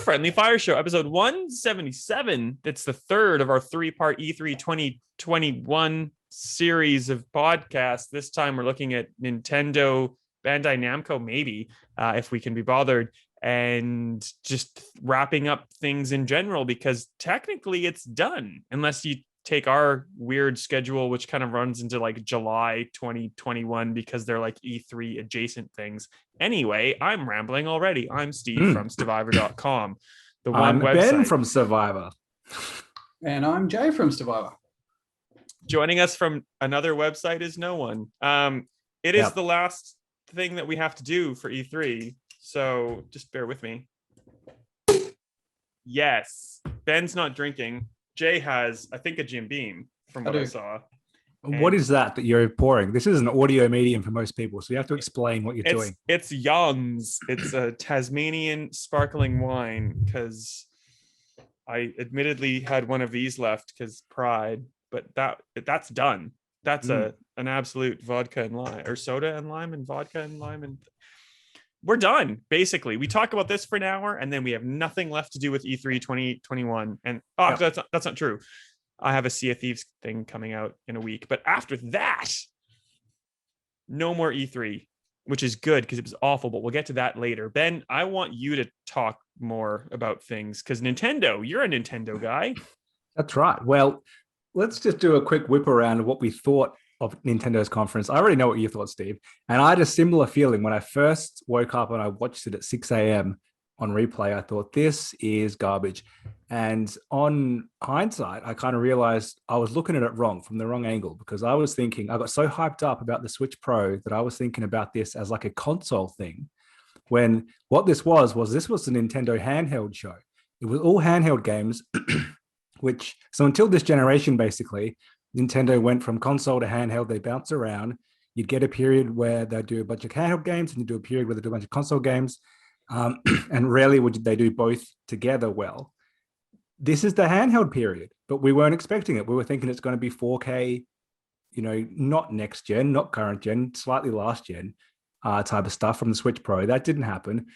Friendly Fire Show, episode 177. That's the third of our three-part E3 2021 series of podcasts. This time we're looking at Nintendo, Bandai Namco, maybe, if we can be bothered, and just wrapping up things in general, because technically it's done, unless you take our weird schedule, which kind of runs into like July 2021 because they're like E3 adjacent things. Anyway, I'm rambling already. I'm Steve from Stevivor.com. I'm website. Ben from Stevivor. And I'm Jay from Stevivor. Joining us from another website is no one. It is the last thing that we have to do for E3, so just bear with me. Yes, Ben's not drinking. Jay has, I think, a Jim Beam from what I saw. What is that you're pouring? This is an audio medium for most people, so you have to explain what you're doing. It's Young's. It's a Tasmanian sparkling wine, because I admittedly had one of these left because pride, but that's done. That's an absolute vodka and lime, or soda and lime and vodka and lime, and we're done. Basically, we talk about this for an hour and then we have nothing left to do with E3 2021. And that's not true. I have a Sea of Thieves thing coming out in a week, but after that, no more E3, which is good because it was awful, but we'll get to that later. Ben, I want you to talk more about things because Nintendo, you're a Nintendo guy. That's right. Well, let's just do a quick whip around of what we thought of Nintendo's conference. I already know what you thought, Steve. And I had a similar feeling when I first woke up and I watched it at 6 a.m. on replay. I thought, this is garbage. And on hindsight, I kind of realized I was looking at it wrong, from the wrong angle, because I was thinking, I got so hyped up about the Switch Pro that I was thinking about this as like a console thing, when what this was the Nintendo handheld show. It was all handheld games, so until this generation, basically, Nintendo went from console to handheld. They bounce around. You'd get a period where they do a bunch of handheld games, and you do a period where they do a bunch of console games. And rarely would they do both together well. This is the handheld period, but we weren't expecting it. We were thinking it's going to be 4K, not next gen, not current gen, slightly last gen type of stuff from the Switch Pro. That didn't happen.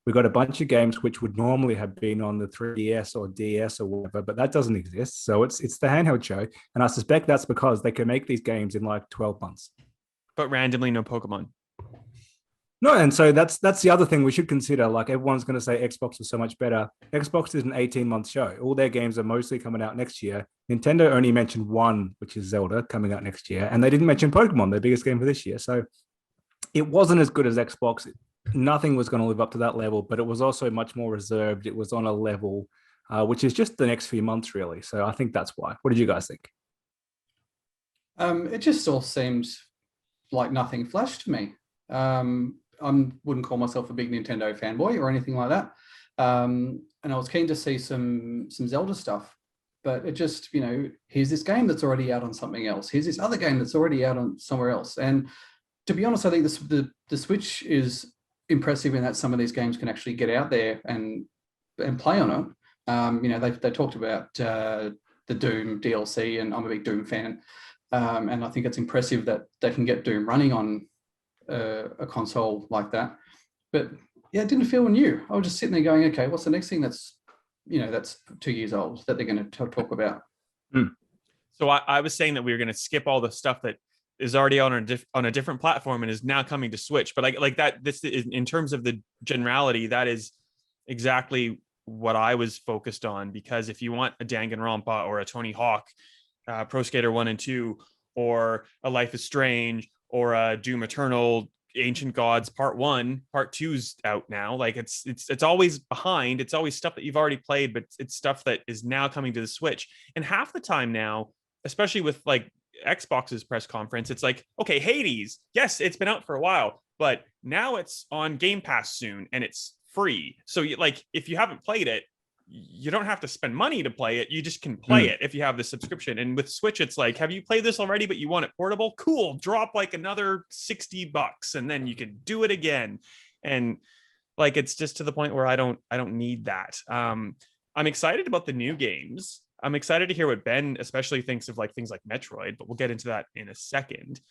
We got a bunch of games which would normally have been on the 3DS or DS or whatever, but that doesn't exist. So it's the handheld show. And I suspect that's because they can make these games in like 12 months. But randomly, no Pokemon. No, and so that's the other thing we should consider. Like, everyone's going to say Xbox is so much better. Xbox is an 18-month show. All their games are mostly coming out next year. Nintendo only mentioned one, which is Zelda, coming out next year. And they didn't mention Pokemon, their biggest game for this year. So it wasn't as good as Xbox. Nothing was going to live up to that level, but it was also much more reserved. It was on a level, which is just the next few months, really. So I think that's why. What did you guys think? It just all seems like nothing flashed to me. I wouldn't call myself a big Nintendo fanboy or anything like that. And I was keen to see some Zelda stuff, but it just, here's this game that's already out on something else. Here's this other game that's already out on somewhere else. And to be honest, I think the Switch is impressive in that some of these games can actually get out there and play on it. They talked about the Doom DLC, and I'm a big Doom fan. And I think it's impressive that they can get Doom running on a console like that. But yeah, it didn't feel new. I was just sitting there going, okay, what's the next thing that's 2 years old that they're going to talk about? So I was saying that we were going to skip all the stuff that is already on a different platform and is now coming to Switch. But like that, this is, in terms of the generality, that is exactly what I was focused on. Because if you want a Danganronpa or a Tony Hawk, Pro Skater 1 and 2, or a Life is Strange, or a Doom Eternal, Ancient Gods Part 1, Part 2's out now. Like it's always behind. It's always stuff that you've already played, but it's stuff that is now coming to the Switch. And half the time now, especially with like Xbox's press conference, it's like, okay, Hades, yes, it's been out for a while, but now it's on Game Pass soon and it's free. So if you haven't played it, you don't have to spend money to play it. You just can play it if you have the subscription. And with Switch, it's like, have you played this already, but you want it portable? Cool. Drop like another $60 and then you can do it again. And like, it's just to the point where I don't need that. I'm excited about the new games. I'm excited to hear what Ben especially thinks of like things like Metroid, but we'll get into that in a second.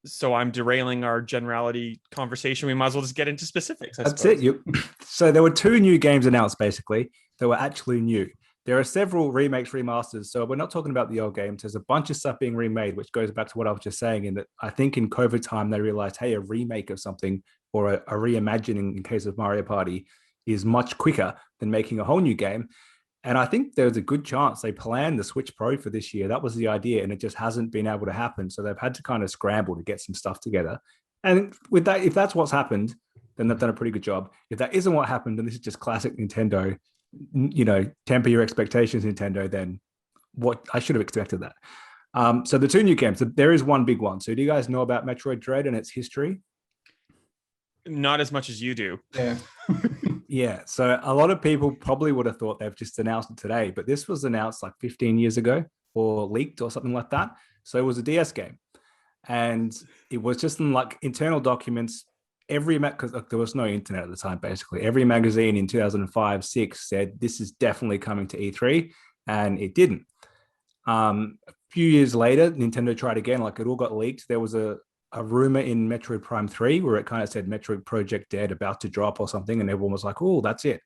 So I'm derailing our generality conversation. We might as well just get into specifics. That's it. So there were 2 new games announced, basically, that were actually new. There are several remakes, remasters. So we're not talking about the old games. There's a bunch of stuff being remade, which goes back to what I was just saying, in that I think in COVID time, they realized, hey, a remake of something or a reimagining in case of Mario Party is much quicker than making a whole new game. And I think there's a good chance they planned the Switch Pro for this year. That was the idea, and it just hasn't been able to happen. So they've had to kind of scramble to get some stuff together. And with that, if that's what's happened, then they've done a pretty good job. If that isn't what happened, then this is just classic Nintendo, temper your expectations, Nintendo, then what I should have expected that. So the 2 new games, there is one big one. So do you guys know about Metroid Dread and its history? Not as much as you do. Yeah. Yeah, so a lot of people probably would have thought they've just announced it today, but this was announced like 15 years ago or leaked or something like that. So it was a DS game, and it was just in like internal documents. Because there was no internet at the time, basically. Every magazine in 2005-06 said this is definitely coming to E3, and it didn't. A few years later, Nintendo tried again, like it all got leaked. There was a rumor in Metroid Prime 3 where it kind of said Metroid Project Dead about to drop or something, and everyone was like, oh, that's it.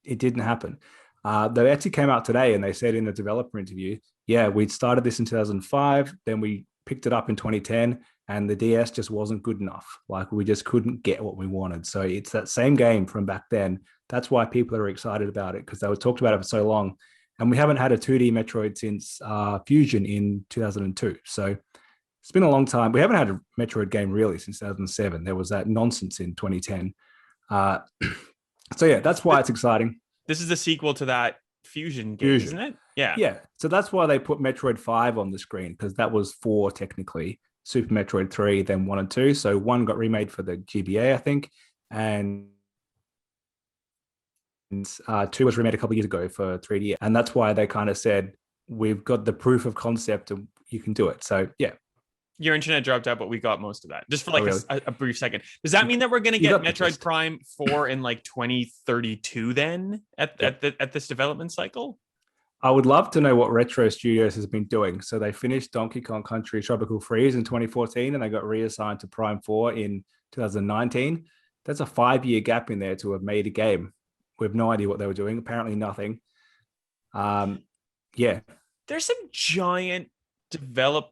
It didn't happen. They actually came out today and they said in a developer interview, yeah, we'd started this in 2005, then we picked it up in 2010, and the DS just wasn't good enough. Like we just couldn't get what we wanted. So it's that same game from back then. That's why people are excited about it, because they were talked about it for so long. And we haven't had a 2D Metroid since Fusion in 2002. So it's been a long time. We haven't had a Metroid game really since 2007. There was that nonsense in 2010. So yeah, that's why it's exciting. This is the sequel to that Fusion game, isn't it? Yeah. Yeah. So that's why they put Metroid 5 on the screen, because that was 4 technically. Super Metroid 3, then 1 and 2. So 1 got remade for the GBA, I think, and 2 was remade a couple of years ago for 3D. And that's why they kind of said, we've got the proof of concept and you can do it. So yeah. Your internet dropped out, but we got most of that. Just for like really? a brief second. Does that mean that we're going to get Metroid gist. Prime 4 in like 2032 then at this development cycle? I would love to know what Retro Studios has been doing. So they finished Donkey Kong Country Tropical Freeze in 2014, and they got reassigned to Prime 4 in 2019. That's a 5-year gap in there to have made a game. We have no idea what they were doing. Apparently nothing. Yeah. There's some giant development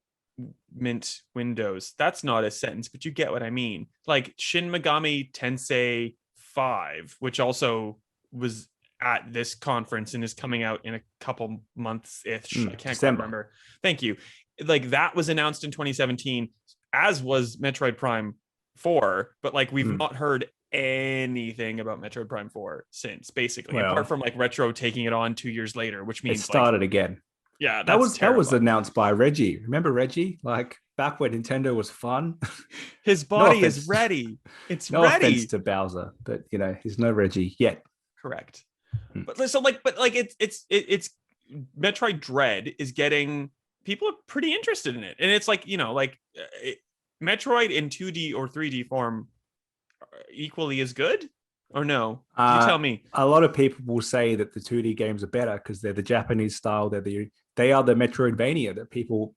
windows. That's not a sentence, but you get what I mean. Like Shin Megami Tensei 5, which also was at this conference and is coming out in a couple months-ish. I can't quite remember. Thank you. Like that was announced in 2017, as was Metroid Prime 4, but like we've not heard anything about Metroid Prime 4 since, basically, apart from like Retro taking it on 2 years later, which means it started again. Yeah, that was announced by Reggie. Remember Reggie? Like back when Nintendo was fun. His body is ready. It's no ready. Offense to Bowser, but he's no Reggie yet. Correct. But so like, it's Metroid Dread is getting people are pretty interested in it, and it's like Metroid in 2D or 3D form equally as good, or no? You tell me. A lot of people will say that the 2D games are better because they're the Japanese style. They are the Metroidvania that people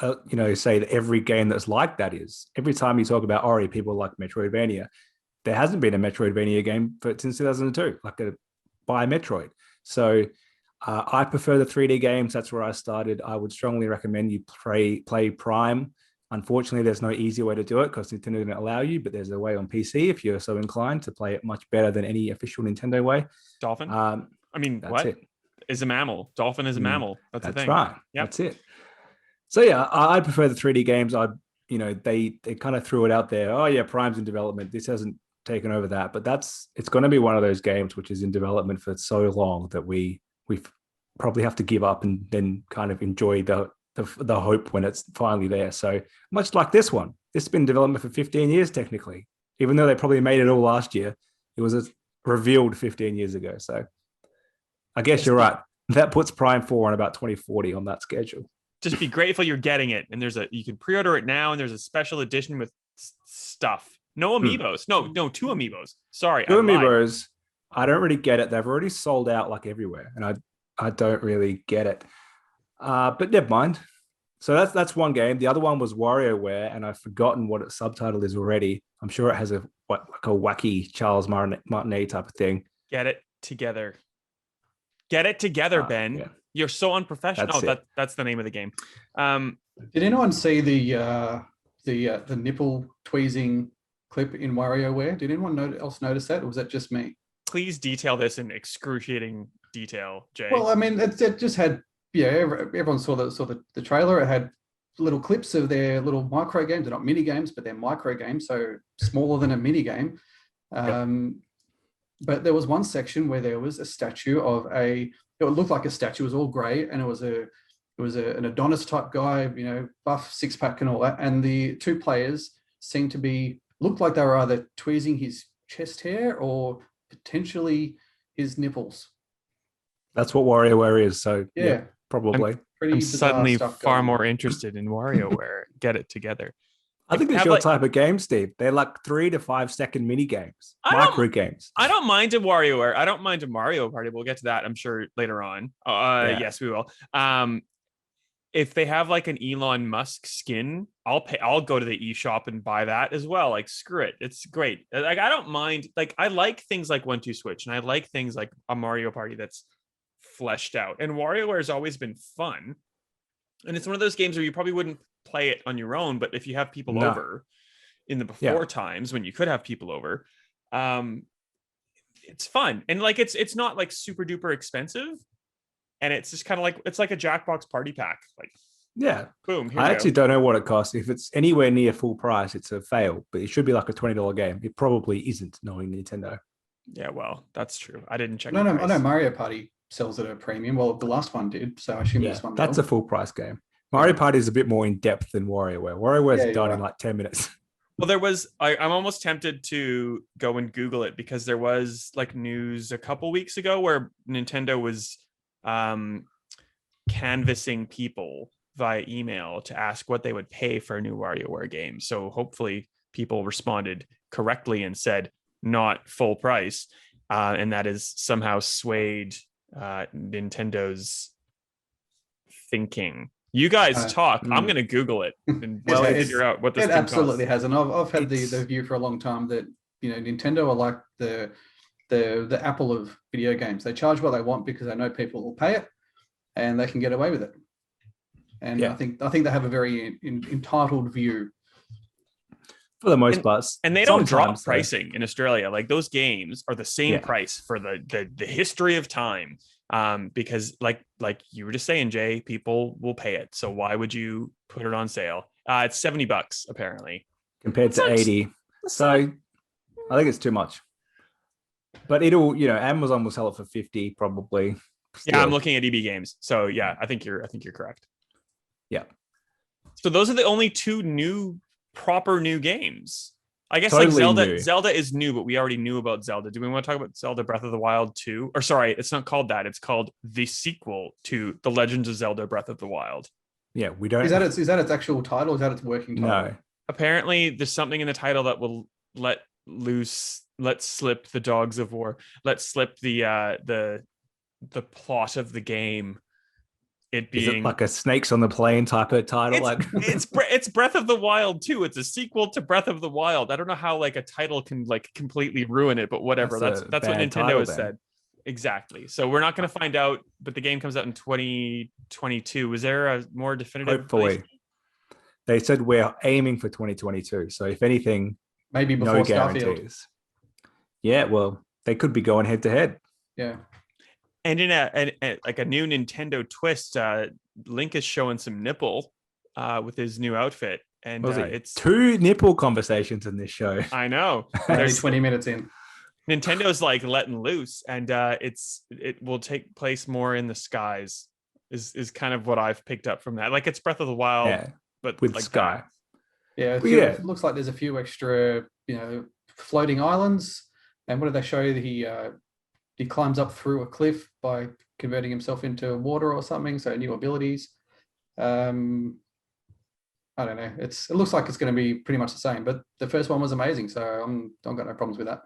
say that every game that's like that is. Every time you talk about Ori, people like Metroidvania. There hasn't been a Metroidvania game since 2002, like by Metroid. So I prefer the 3D games. That's where I started. I would strongly recommend you play Prime. Unfortunately, there's no easy way to do it because Nintendo didn't allow you, but there's a way on PC if you're so inclined to play it much better than any official Nintendo way. Dolphin? That's what? It. Is a mammal. Dolphin is a mammal. That's the thing. Right. Yep. That's it. So yeah, I prefer the 3D games. They kind of threw it out there. Oh yeah, Prime's in development. This hasn't taken over that, but it's going to be one of those games which is in development for so long that we probably have to give up and then kind of enjoy the hope when it's finally there. So much like this one, this has been in development for 15 years technically, even though they probably made it all last year. It was revealed 15 years ago. So I guess you're right. That puts Prime 4 on about 2040 on that schedule. Just be grateful you're getting it, and you can pre-order it now, and there's a special edition with stuff. No amiibos. No, 2 amiibos. Sorry, 2 amiibos. I don't really get it. They've already sold out like everywhere, and I don't really get it. But never mind. So that's one game. The other one was WarioWare, and I've forgotten what its subtitle is already. I'm sure it has like a wacky Charles Martinet type of thing. Get it together. Get it together, Ben. Yeah. You're so unprofessional. That's the name of the game. Did anyone see the nipple tweezing clip in WarioWare? Did anyone else notice that, or was that just me? Please detail this in excruciating detail, Jay. Well, I mean, it just had, everyone saw the trailer. It had little clips of their little micro games. They're not mini games, but they're micro games, so smaller than a mini game. But there was one section where there was a statue of it looked like a statue. It was all grey, and it was an Adonis type guy, buff, six pack and all that. And the two players seemed to looked like they were either tweezing his chest hair or potentially his nipples. That's what WarioWare is. So yeah probably. I'm suddenly far more interested in WarioWare. Get it together. I think it's your type of game, Steve. They're like 3 to 5 second mini games, micro games. I don't mind a WarioWare. I don't mind a Mario Party. We'll get to that, I'm sure, later on. Yes, we will. If they have like an Elon Musk skin, I'll go to the eShop and buy that as well. Like, screw it. It's great. Like, I don't mind. Like, I like things like 1-2-Switch, and I like things like a Mario Party that's fleshed out. And WarioWare has always been fun. And it's one of those games where you probably wouldn't play it on your own, but if you have people over in the before times when you could have people over, it's fun. And like, it's not like super duper expensive. And it's just kind of like, it's like a Jackbox party pack. Like, boom. I actually don't know what it costs. If it's anywhere near full price, it's a fail, but it should be like a $20 game. It probably isn't, knowing Nintendo. Yeah, well, that's true. I didn't check. I know Mario Party sells at a premium. Well, the last one did, so I assume this one that's a full price game. Mario Party is a bit more in depth than WarioWare. WarioWare's done in like 10 minutes. Well, there was, I'm almost tempted to go and Google it, because there was like news a couple weeks ago where Nintendo was canvassing people via email to ask what they would pay for a new WarioWare game. So hopefully people responded correctly and said not full price. And that has somehow swayed Nintendo's thinking. You guys talk. I'm going to Google it and figure out what this thing absolutely costs. has. And I've had the view for a long time that Nintendo are like the Apple of video games. They charge what they want because they know people will pay it, and they can get away with it. And I think they have a very entitled view for the most part. And they don't drop pricing in Australia. Like, those games are the same price for the history of time. Because like you were just saying, Jay, people will pay it. So why would you put it on sale? It's $70 apparently, compared to 80. So I think it's too much. But it'll, Amazon will sell it for 50 probably. Still. Yeah, I'm looking at EB Games. So yeah, I think you're correct. Yeah. So those are the only two proper new games. I guess totally like Zelda is new, but we already knew about Zelda. Do we want to talk about Zelda Breath of the Wild 2? Or sorry, it's not called that. It's called the sequel to The Legends of Zelda Breath of the Wild. Yeah, we don't. Is that its actual title? Is that its working title? No. Apparently, there's something in the title that will let slip the dogs of war. Let slip the plot of the game. It being, is it like a Snakes on the Plane type of title? It's Breath of the Wild 2. It's a sequel to Breath of the Wild. I don't know how like a title can like completely ruin it, but whatever. That's what Nintendo has said. Exactly. So we're not going to find out, but the game comes out in 2022. Was there a more definitive? Hopefully. Release? They said we're aiming for 2022. So if anything, maybe before no Starfield. Guarantees. Yeah, well, they could be going head to head. Yeah. And in a new Nintendo twist, Link is showing some nipple with his new outfit, and it's 2 nipple conversations in this show. I know. There's 20 minutes in. Nintendo's like letting loose, and it will take place more in the skies. Is kind of what I've picked up from that. Like, it's Breath of the Wild, but with like sky. That. It looks like there's a few extra, floating islands. And what did they show you? He climbs up through a cliff by converting himself into water or something. So new abilities. I don't know. It looks like it's going to be pretty much the same, but the first one was amazing. So I've got no problems with that.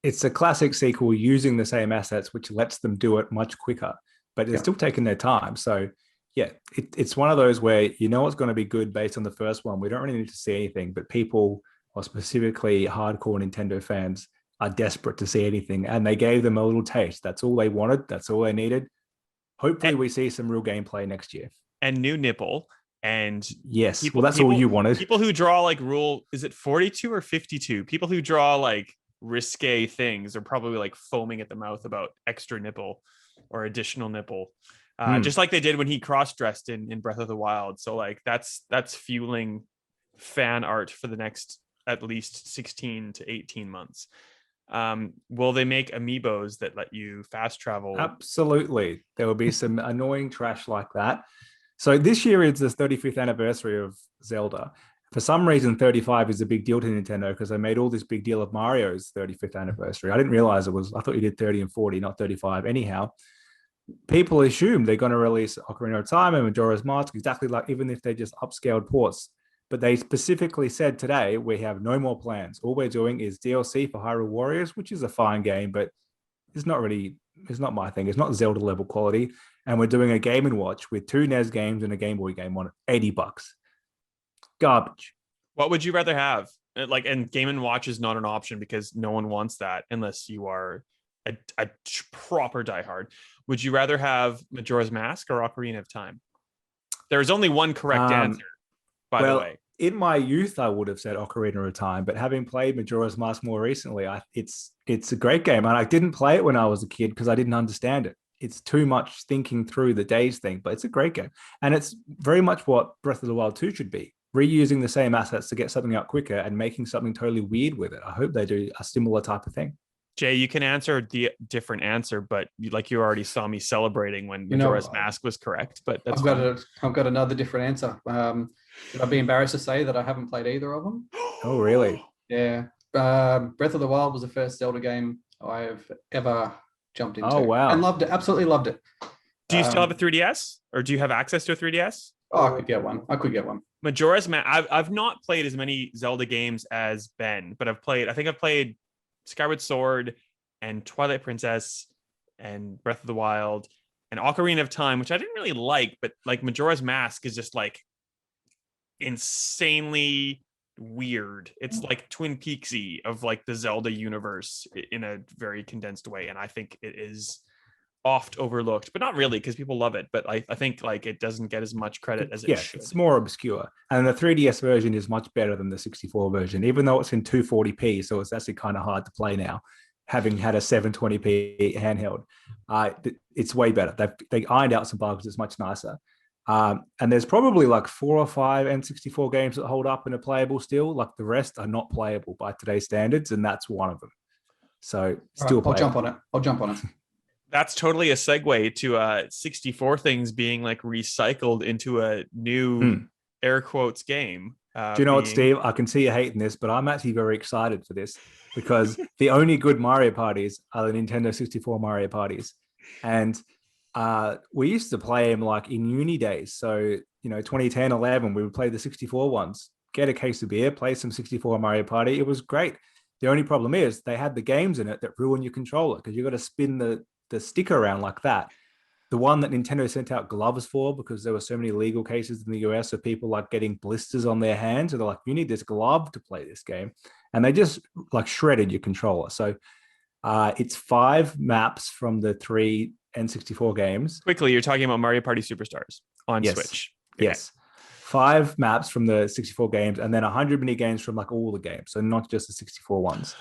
It's a classic sequel using the same assets, which lets them do it much quicker, but they're still taking their time. So Yeah, it's one of those where you know it's going to be good based on the first one. We don't really need to see anything, but people, or specifically hardcore Nintendo fans, are desperate to see anything, and they gave them a little taste. That's all they wanted. That's all they needed. Hopefully, we see some real gameplay next year. And new nipple. And yes, well, that's all you wanted. People who draw like is it 42 or 52? People who draw like risque things are probably like foaming at the mouth about extra nipple or additional nipple. Just like they did when he cross-dressed in Breath of the Wild. So like that's fueling fan art for the next at least 16 to 18 months. Will they make amiibos that let you fast travel? Absolutely. There will be some annoying trash like that. So this year is the 35th anniversary of Zelda. For some reason, 35 is a big deal to Nintendo because they made all this big deal of Mario's 35th anniversary. I didn't realize I thought you did 30 and 40, not 35. Anyhow, people assume they're going to release Ocarina of Time and Majora's Mask exactly like, even if they just upscaled ports. But they specifically said today, we have no more plans. All we're doing is DLC for Hyrule Warriors, which is a fine game, but it's not my thing. It's not Zelda level quality. And we're doing a Game & Watch with 2 NES games and a Game Boy game on $80. Garbage. What would you rather have? Like, and Game & Watch is not an option because no one wants that unless you are a proper diehard. Would you rather have Majora's Mask or Ocarina of Time? There's only one correct answer, by the way. In my youth, I would have said Ocarina of Time, but having played Majora's Mask more recently, it's a great game. And I didn't play it when I was a kid because I didn't understand it. It's too much thinking through the days thing, but it's a great game. And it's very much what Breath of the Wild 2 should be. Reusing the same assets to get something out quicker and making something totally weird with it. I hope they do a similar type of thing. Jay, you can answer the different answer, but you already saw me celebrating when Majora's Mask was correct. But that's I've got another different answer. Should I be embarrassed to say that I haven't played either of them? Oh, really? Yeah. Breath of the Wild was the first Zelda game I have ever jumped into. Oh, wow. And loved it. Absolutely loved it. Do you still have a 3DS? Or do you have access to a 3DS? Oh, I could get one. Majora's Mask. I've not played as many Zelda games as Ben, but I've played Skyward Sword and Twilight Princess and Breath of the Wild and Ocarina of Time, which I didn't really like, but like Majora's Mask is just like insanely weird. It's like Twin Peaksy of like the Zelda universe in a very condensed way, and I think it is oft overlooked, but not really because people love it. But I think like it doesn't get as much credit as it should. It's more obscure, and the 3DS version is much better than the 64 version, even though it's in 240p. So it's actually kind of hard to play now, having had a 720p handheld. It's way better. They ironed out some bugs. It's much nicer. And there's probably like 4 or 5 N64 games that hold up and are playable still. Like the rest are not playable by today's standards, and that's one of them. So still, I'll jump on it. That's totally a segue to 64 things being like recycled into a new air quotes game. Do you know what, Steve? I can see you hating this, but I'm actually very excited for this because the only good Mario parties are the Nintendo 64 Mario parties. And we used to play them like in uni days. So, 2010, 11, we would play the 64 ones, get a case of beer, play some 64 Mario Party. It was great. The only problem is they had the games in it that ruin your controller because you got to spin the stick around like that. The one that Nintendo sent out gloves for because there were so many legal cases in the US of people like getting blisters on their hands. And they're like, you need this glove to play this game. And they just like shredded your controller. So it's 5 maps from the 3 N64 games. Quickly, you're talking about Mario Party Superstars on Switch. Okay. Yes. 5 maps from the 64 games and then 100 mini games from like all the games. So not just the 64 ones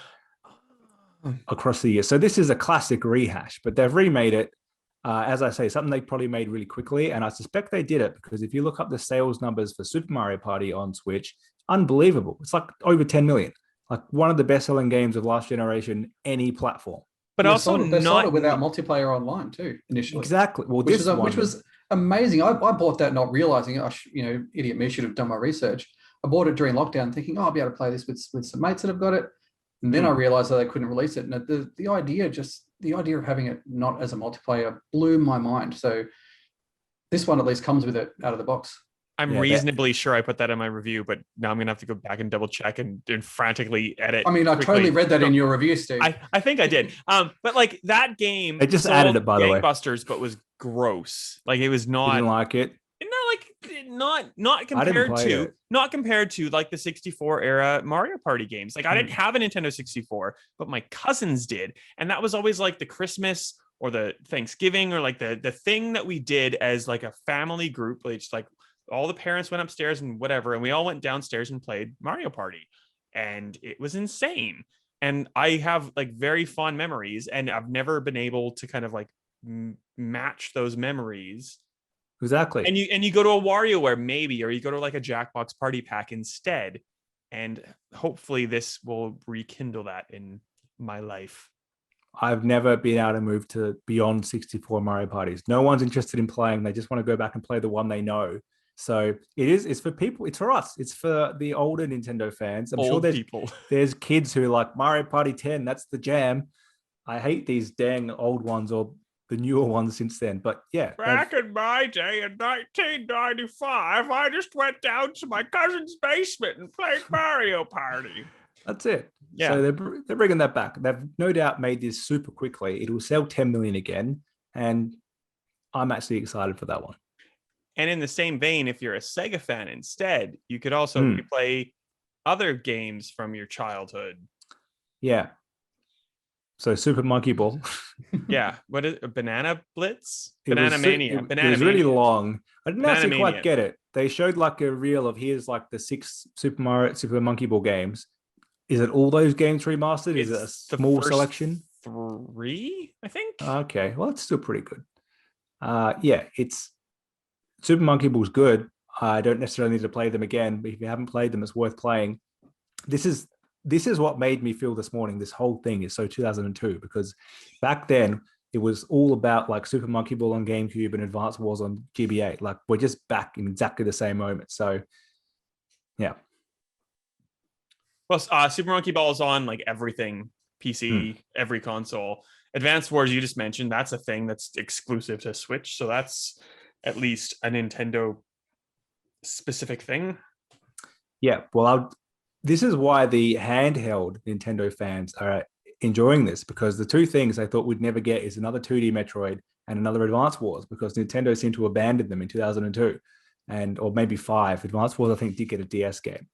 across the year. So this is a classic rehash, but they've remade it. As I say, something they probably made really quickly. And I suspect they did it because if you look up the sales numbers for Super Mario Party on Switch, unbelievable. It's like over 10 million. Like one of the best-selling games of last generation, any platform. But also they sold it without multiplayer online too, initially. Exactly. Well, which was amazing. I bought that not realizing, idiot me, should have done my research. I bought it during lockdown thinking, I'll be able to play this with some mates that have got it. And then I realized that they couldn't release it. And the idea of having it not as a multiplayer blew my mind. So this one at least comes with it out of the box. I'm reasonably sure I put that in my review, but now I'm going to have to go back and double check and frantically edit. I mean, I totally read that in your review, Steve. I think I did. But like that game, they just added it, by the way. Gangbusters, but was gross. Like it was not. You didn't like it? like not I didn't compared play to it. not compared to like the 64 era Mario Party games. Like I didn't have a Nintendo 64, but my cousins did, and that was always like the Christmas or the Thanksgiving or like the thing that we did as like a family group. Like just like all the parents went upstairs and whatever, and we all went downstairs and played Mario Party, and it was insane. And I have like very fond memories, and I've never been able to kind of like match those memories. Exactly. And you go to a WarioWare maybe, or you go to like a Jackbox Party Pack instead, and hopefully this will rekindle that in my life. I've never been able to move to beyond 64 Mario parties. No one's interested in playing. They just want to go back and play the one they know. So it's for people. It's for us. It's for the older Nintendo fans. I'm sure there's kids who like Mario Party 10. That's the jam. I hate these dang old ones or the newer ones since then. But yeah. Back in my day in 1995, I just went down to my cousin's basement and played Mario Party. That's it. Yeah. So they're bringing that back. They've no doubt made this super quickly. It will sell 10 million again. And I'm actually excited for that one. And in the same vein, if you're a Sega fan instead, you could also play other games from your childhood. Yeah. So Super Monkey Ball. Yeah. What is it? Banana Blitz? Banana Mania. It was really long. I didn't actually quite get it. They showed like a reel of here's like the 6 Super Monkey Ball games. Is it all those games remastered? Is it a small selection? 3, I think. Okay. Well, it's still pretty good. Yeah, it's Super Monkey Ball's good. I don't necessarily need to play them again, but if you haven't played them, it's worth playing. This is what made me feel this morning. This whole thing is so 2002 because back then it was all about like Super Monkey Ball on GameCube and Advance Wars on GBA. Like we're just back in exactly the same moment. So, yeah. Well, Super Monkey Ball is on like everything, PC, every console. Advanced Wars, you just mentioned, that's a thing that's exclusive to Switch. So that's at least a Nintendo specific thing. Yeah. Well, this is why the handheld Nintendo fans are enjoying this, because the two things I thought we'd never get is another 2D Metroid and another Advance Wars, because Nintendo seemed to abandon them in 2002 or maybe 5. Advance Wars, I think, did get a DS game.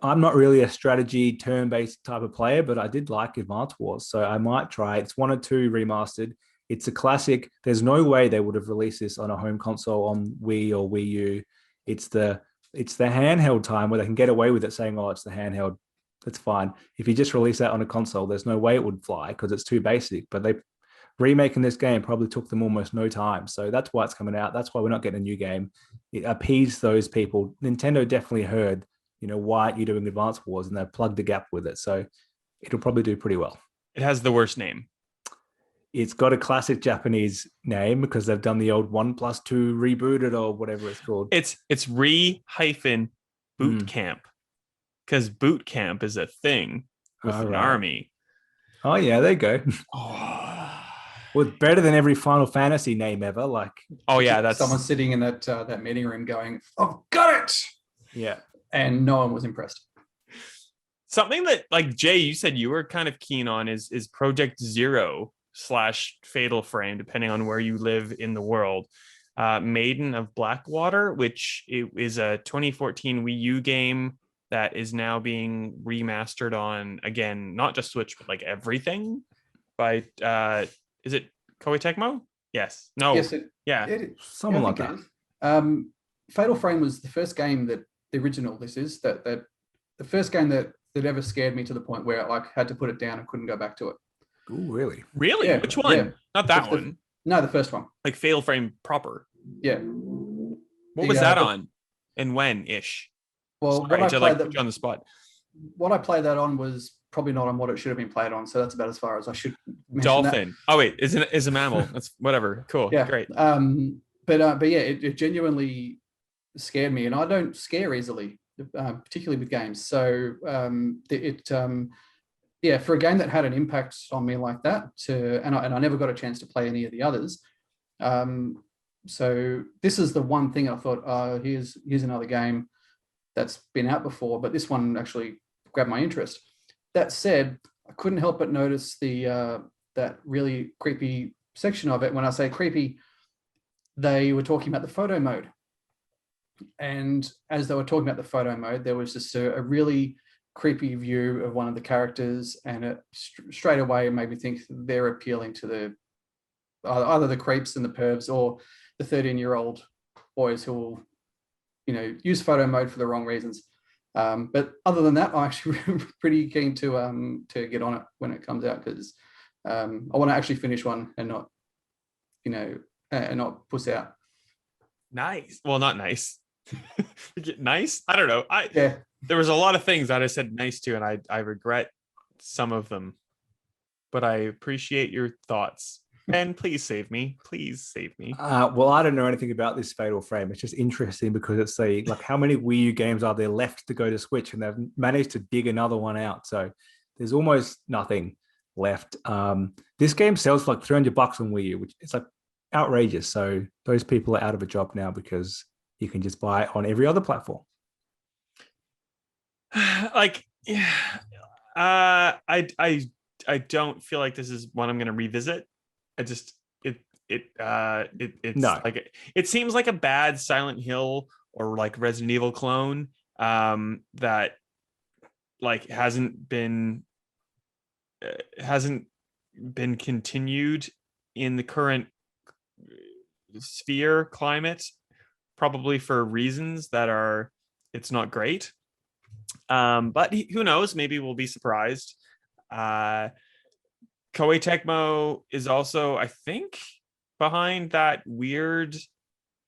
I'm not really a strategy turn-based type of player, but I did like Advance Wars, so I might try. It's 1 or 2 remastered. It's a classic. There's no way they would have released this on a home console on Wii or Wii U. It's the handheld time where they can get away with it saying, oh, it's the handheld. That's fine. If you just release that on a console, there's no way it would fly because it's too basic. But they remaking this game probably took them almost no time. So that's why it's coming out. That's why we're not getting a new game. It appeased those people. Nintendo definitely heard, why aren't you doing Advance Wars? And they've plugged the gap with it. So it'll probably do pretty well. It has the worst name. It's got a classic Japanese name because they've done the old 1+2 rebooted or whatever it's called. It's Boot Camp, because boot camp is a thing with an army. Oh yeah, there you go. Well, it's better than every Final Fantasy name ever. Like, oh yeah, that's someone sitting in that meeting room going, "I've got it." Yeah, and no one was impressed. Something that, like Jay, you said you were kind of keen on is Project Zero / Fatal Frame, depending on where you live in the world. Maiden of Blackwater, which is a 2014 Wii U game that is now being remastered on, again, not just Switch, but like everything by, is it Koei Tecmo? Yes. No. Yes. Something like that. Fatal Frame was the first game that the original, the first game that ever scared me to the point where I had to put it down and couldn't go back to it. Oh, really? Really? Yeah. Which one? Yeah. Not that one. No, the first one. Like Fatal Frame proper. Yeah. What was that on? And when-ish? Well, sorry, put you on the spot. What I played that on was probably not on what it should have been played on, so that's about as far as I should mention Dolphin. That. Oh wait, is a mammal. That's whatever. Cool. Yeah. Great. But yeah, it genuinely scared me, and I don't scare easily, particularly with games. So yeah, for a game that had an impact on me like that, and I never got a chance to play any of the others. So this is the one thing I thought, here's another game that's been out before, but this one actually grabbed my interest. That said, I couldn't help but notice that really creepy section of it. When I say creepy, they were talking about the photo mode. And as they were talking about the photo mode, there was just a really creepy view of one of the characters, and it straight away made me think they're appealing to the either the creeps and the pervs or the 13-year-old boys who will, use photo mode for the wrong reasons. But other than that, I'm actually pretty keen to get on it when it comes out, because I want to actually finish one and not, and not puss out. Nice. Well, not nice. Nice. I don't know. Yeah. There was a lot of things that I said nice to, and I regret some of them, but I appreciate your thoughts. And please save me. Please save me. Well, I don't know anything about this Fatal Frame. It's just interesting because it's like how many Wii U games are there left to go to Switch, and they've managed to dig another one out. So there's almost nothing left. This game sells for like $300 on Wii U, which is like outrageous. So those people are out of a job now because you can just buy it on every other platform. Like, yeah, I don't feel like this is one I'm going to revisit. It's No. like it seems like a bad Silent Hill or like Resident Evil clone that like hasn't been continued in the current sphere climate, probably for reasons that are it's not great. But who knows, maybe we'll be surprised. Koei Tecmo is also, I think, behind that weird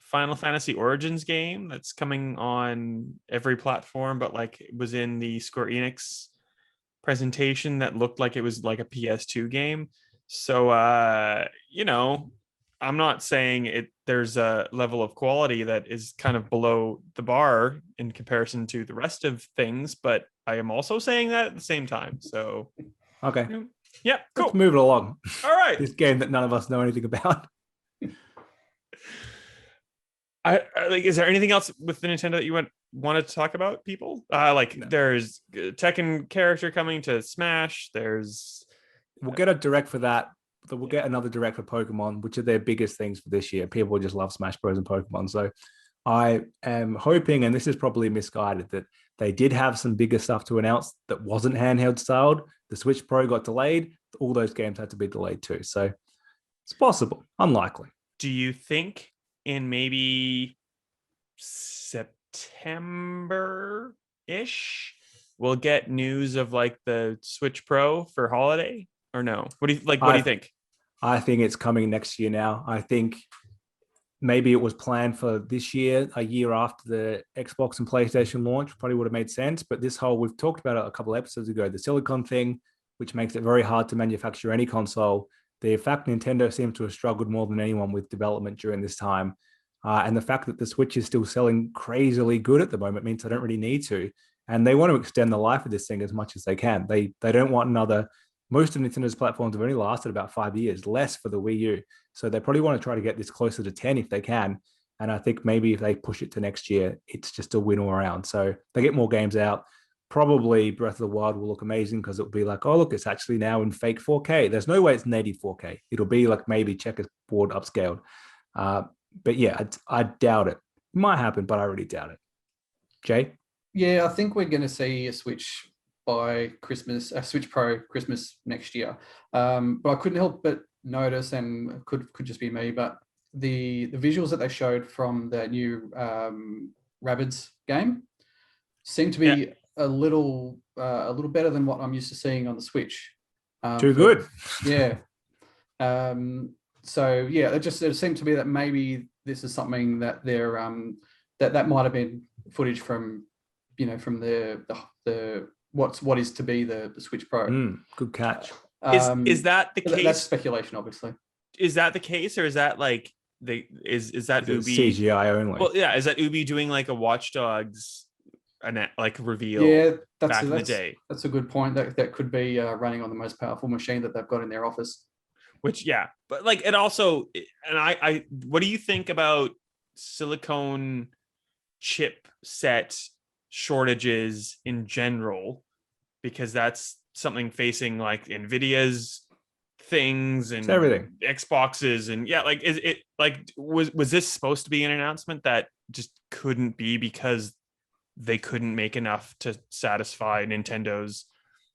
Final Fantasy Origins game that's coming on every platform, but like it was in the Square Enix presentation that looked like it was like a PS2 game. So I'm not saying there's a level of quality that is kind of below the bar in comparison to the rest of things, but I am also saying that at the same time. So okay. Yeah, cool. Let's move it along. All right. This game that none of us know anything about. Is there anything else with the Nintendo that you wanted to talk about, people? No. There's Tekken character coming to Smash. We'll get a direct for that. We'll get another direct for Pokemon, which are their biggest things for this year. People just love Smash Bros. And Pokemon. So I am hoping, and this is probably misguided, that they did have some bigger stuff to announce that wasn't handheld styled. The Switch Pro got delayed. All those games had to be delayed too. So it's possible, unlikely. Do you think in maybe September-ish we'll get news of like the Switch Pro for holiday, or no? What do you like? What do you think? I think it's coming next year now. I think maybe it was planned for this year, a year after the Xbox and PlayStation launch, probably would have made sense. But this whole, we've talked about it a couple of episodes ago, the silicon thing, which makes it very hard to manufacture any console. The fact Nintendo seems to have struggled more than anyone with development during this time. And the fact that the Switch is still selling crazily good at the moment means they don't really need to. And they want to extend the life of this thing as much as they can. They don't want another. Most of Nintendo's platforms have only lasted about 5 years, less for the Wii U. So they probably want to try to get this closer to 10 if they can. And I think maybe if they push it to next year, it's just a win all around. So they get more games out. Probably Breath of the Wild will look amazing because it'll be like, oh, look, it's actually now in fake 4K. There's no way it's native 4K. It'll be like maybe checkerboard upscaled. But yeah, I doubt it. It might happen, but I really doubt it. Jay? Yeah, I think we're going to see a Switch by Christmas, a Switch Pro Christmas next year. But I couldn't help but notice, and could just be me, but the visuals that they showed from the new Rabbids game seem to be a little better than what I'm used to seeing on the Switch. Too good. Yeah. So yeah, it seemed to be that maybe this is something that they're that might have been footage from from the what is to be the Switch Pro. Good catch. Is that the case? That's speculation, obviously. Is that the case, or is that like is that Ubi CGI only? Well, yeah, is that Ubi doing like a Watch Dogs like reveal? Yeah, back in the day. That's a good point. That could be running on the most powerful machine that they've got in their office. Which, yeah, but like it also, and I what do you think about silicone chip set shortages in general? Because that's something facing like Nvidia's things It's and everything. Xboxes and like is it like was this supposed to be an announcement that just couldn't be because they couldn't make enough to satisfy Nintendo's,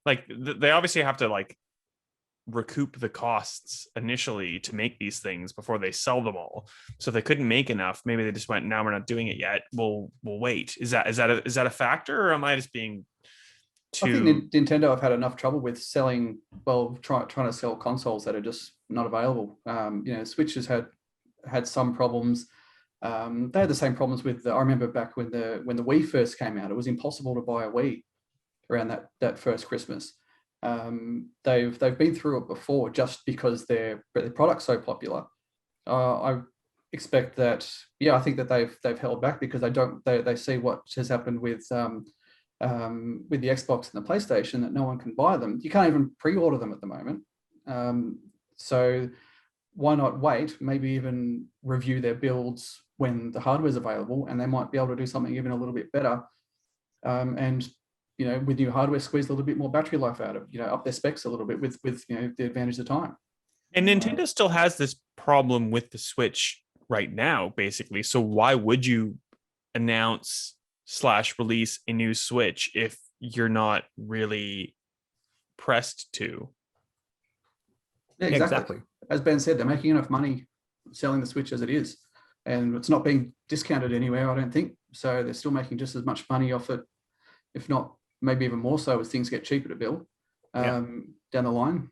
like they obviously have to like recoup the costs initially to make these things before they sell them all. So if they couldn't make enough, maybe they just went, now we're not doing it yet. We'll wait. Is that a factor, or am I just being I too? think Nintendo have had enough trouble with selling, trying to sell consoles that are just not available. Switch has had some problems. They had the same problems with I remember back when the Wii first came out, it was impossible to buy a Wii around that first Christmas. They've been through it before just because their product's so popular. I expect that. I think that they've held back because they see what has happened with the Xbox and the PlayStation, that no one can buy them. You can't even pre-order them at the moment. So why not wait? Maybe even review their builds when the hardware is available, and they might be able to do something even a little bit better. And with new hardware, squeeze a little bit more battery life out of, up their specs a little bit with the advantage of time. And Nintendo still has this problem with the Switch right now, basically. So why would you announce / release a new Switch if you're not really pressed to? Yeah, exactly. As Ben said, they're making enough money selling the Switch as it is, and it's not being discounted anywhere, I don't think. So they're still making just as much money off it, if not maybe even more so as things get cheaper to build down the line.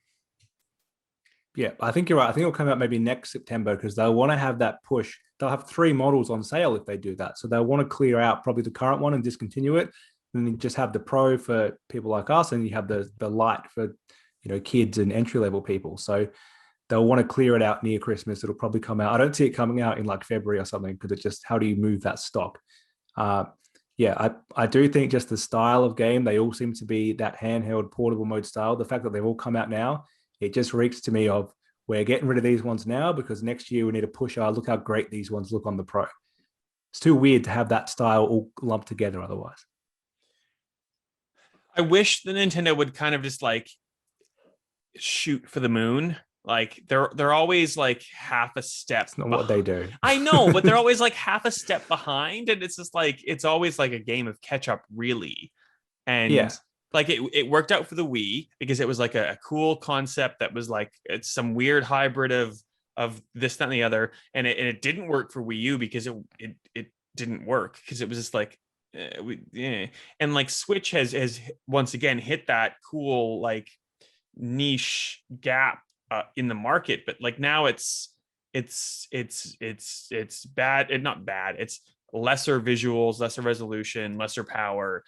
Yeah, I think you're right. I think it'll come out maybe next September because they'll want to have that push. They'll have 3 models on sale if they do that. So they'll want to clear out probably the current one and discontinue it. And then just have the Pro for people like us, and you have the Lite for kids and entry-level people. So they'll want to clear it out near Christmas. It'll probably come out. I don't see it coming out in like February or something, because it's just, how do you move that stock? I do think just the style of game, they all seem to be that handheld portable mode style. The fact that they've all come out now, it just reeks to me of, we're getting rid of these ones now because next year we need to push look how great these ones look on the Pro. It's too weird to have that style all lumped together otherwise. I wish the Nintendo would kind of just like shoot for the moon. Like they're always like half a step. That's not what they do. I know, but they're always like half a step behind, and it's just like it's always like a game of catch up, really. And like it worked out for the Wii because it was like a cool concept that was like it's some weird hybrid of this, that, and the other, and it didn't work for Wii U because it didn't work because it was just like and like Switch has once again hit that cool like niche gap in the market, but like now it's bad. It's not bad. It's lesser visuals, lesser resolution, lesser power,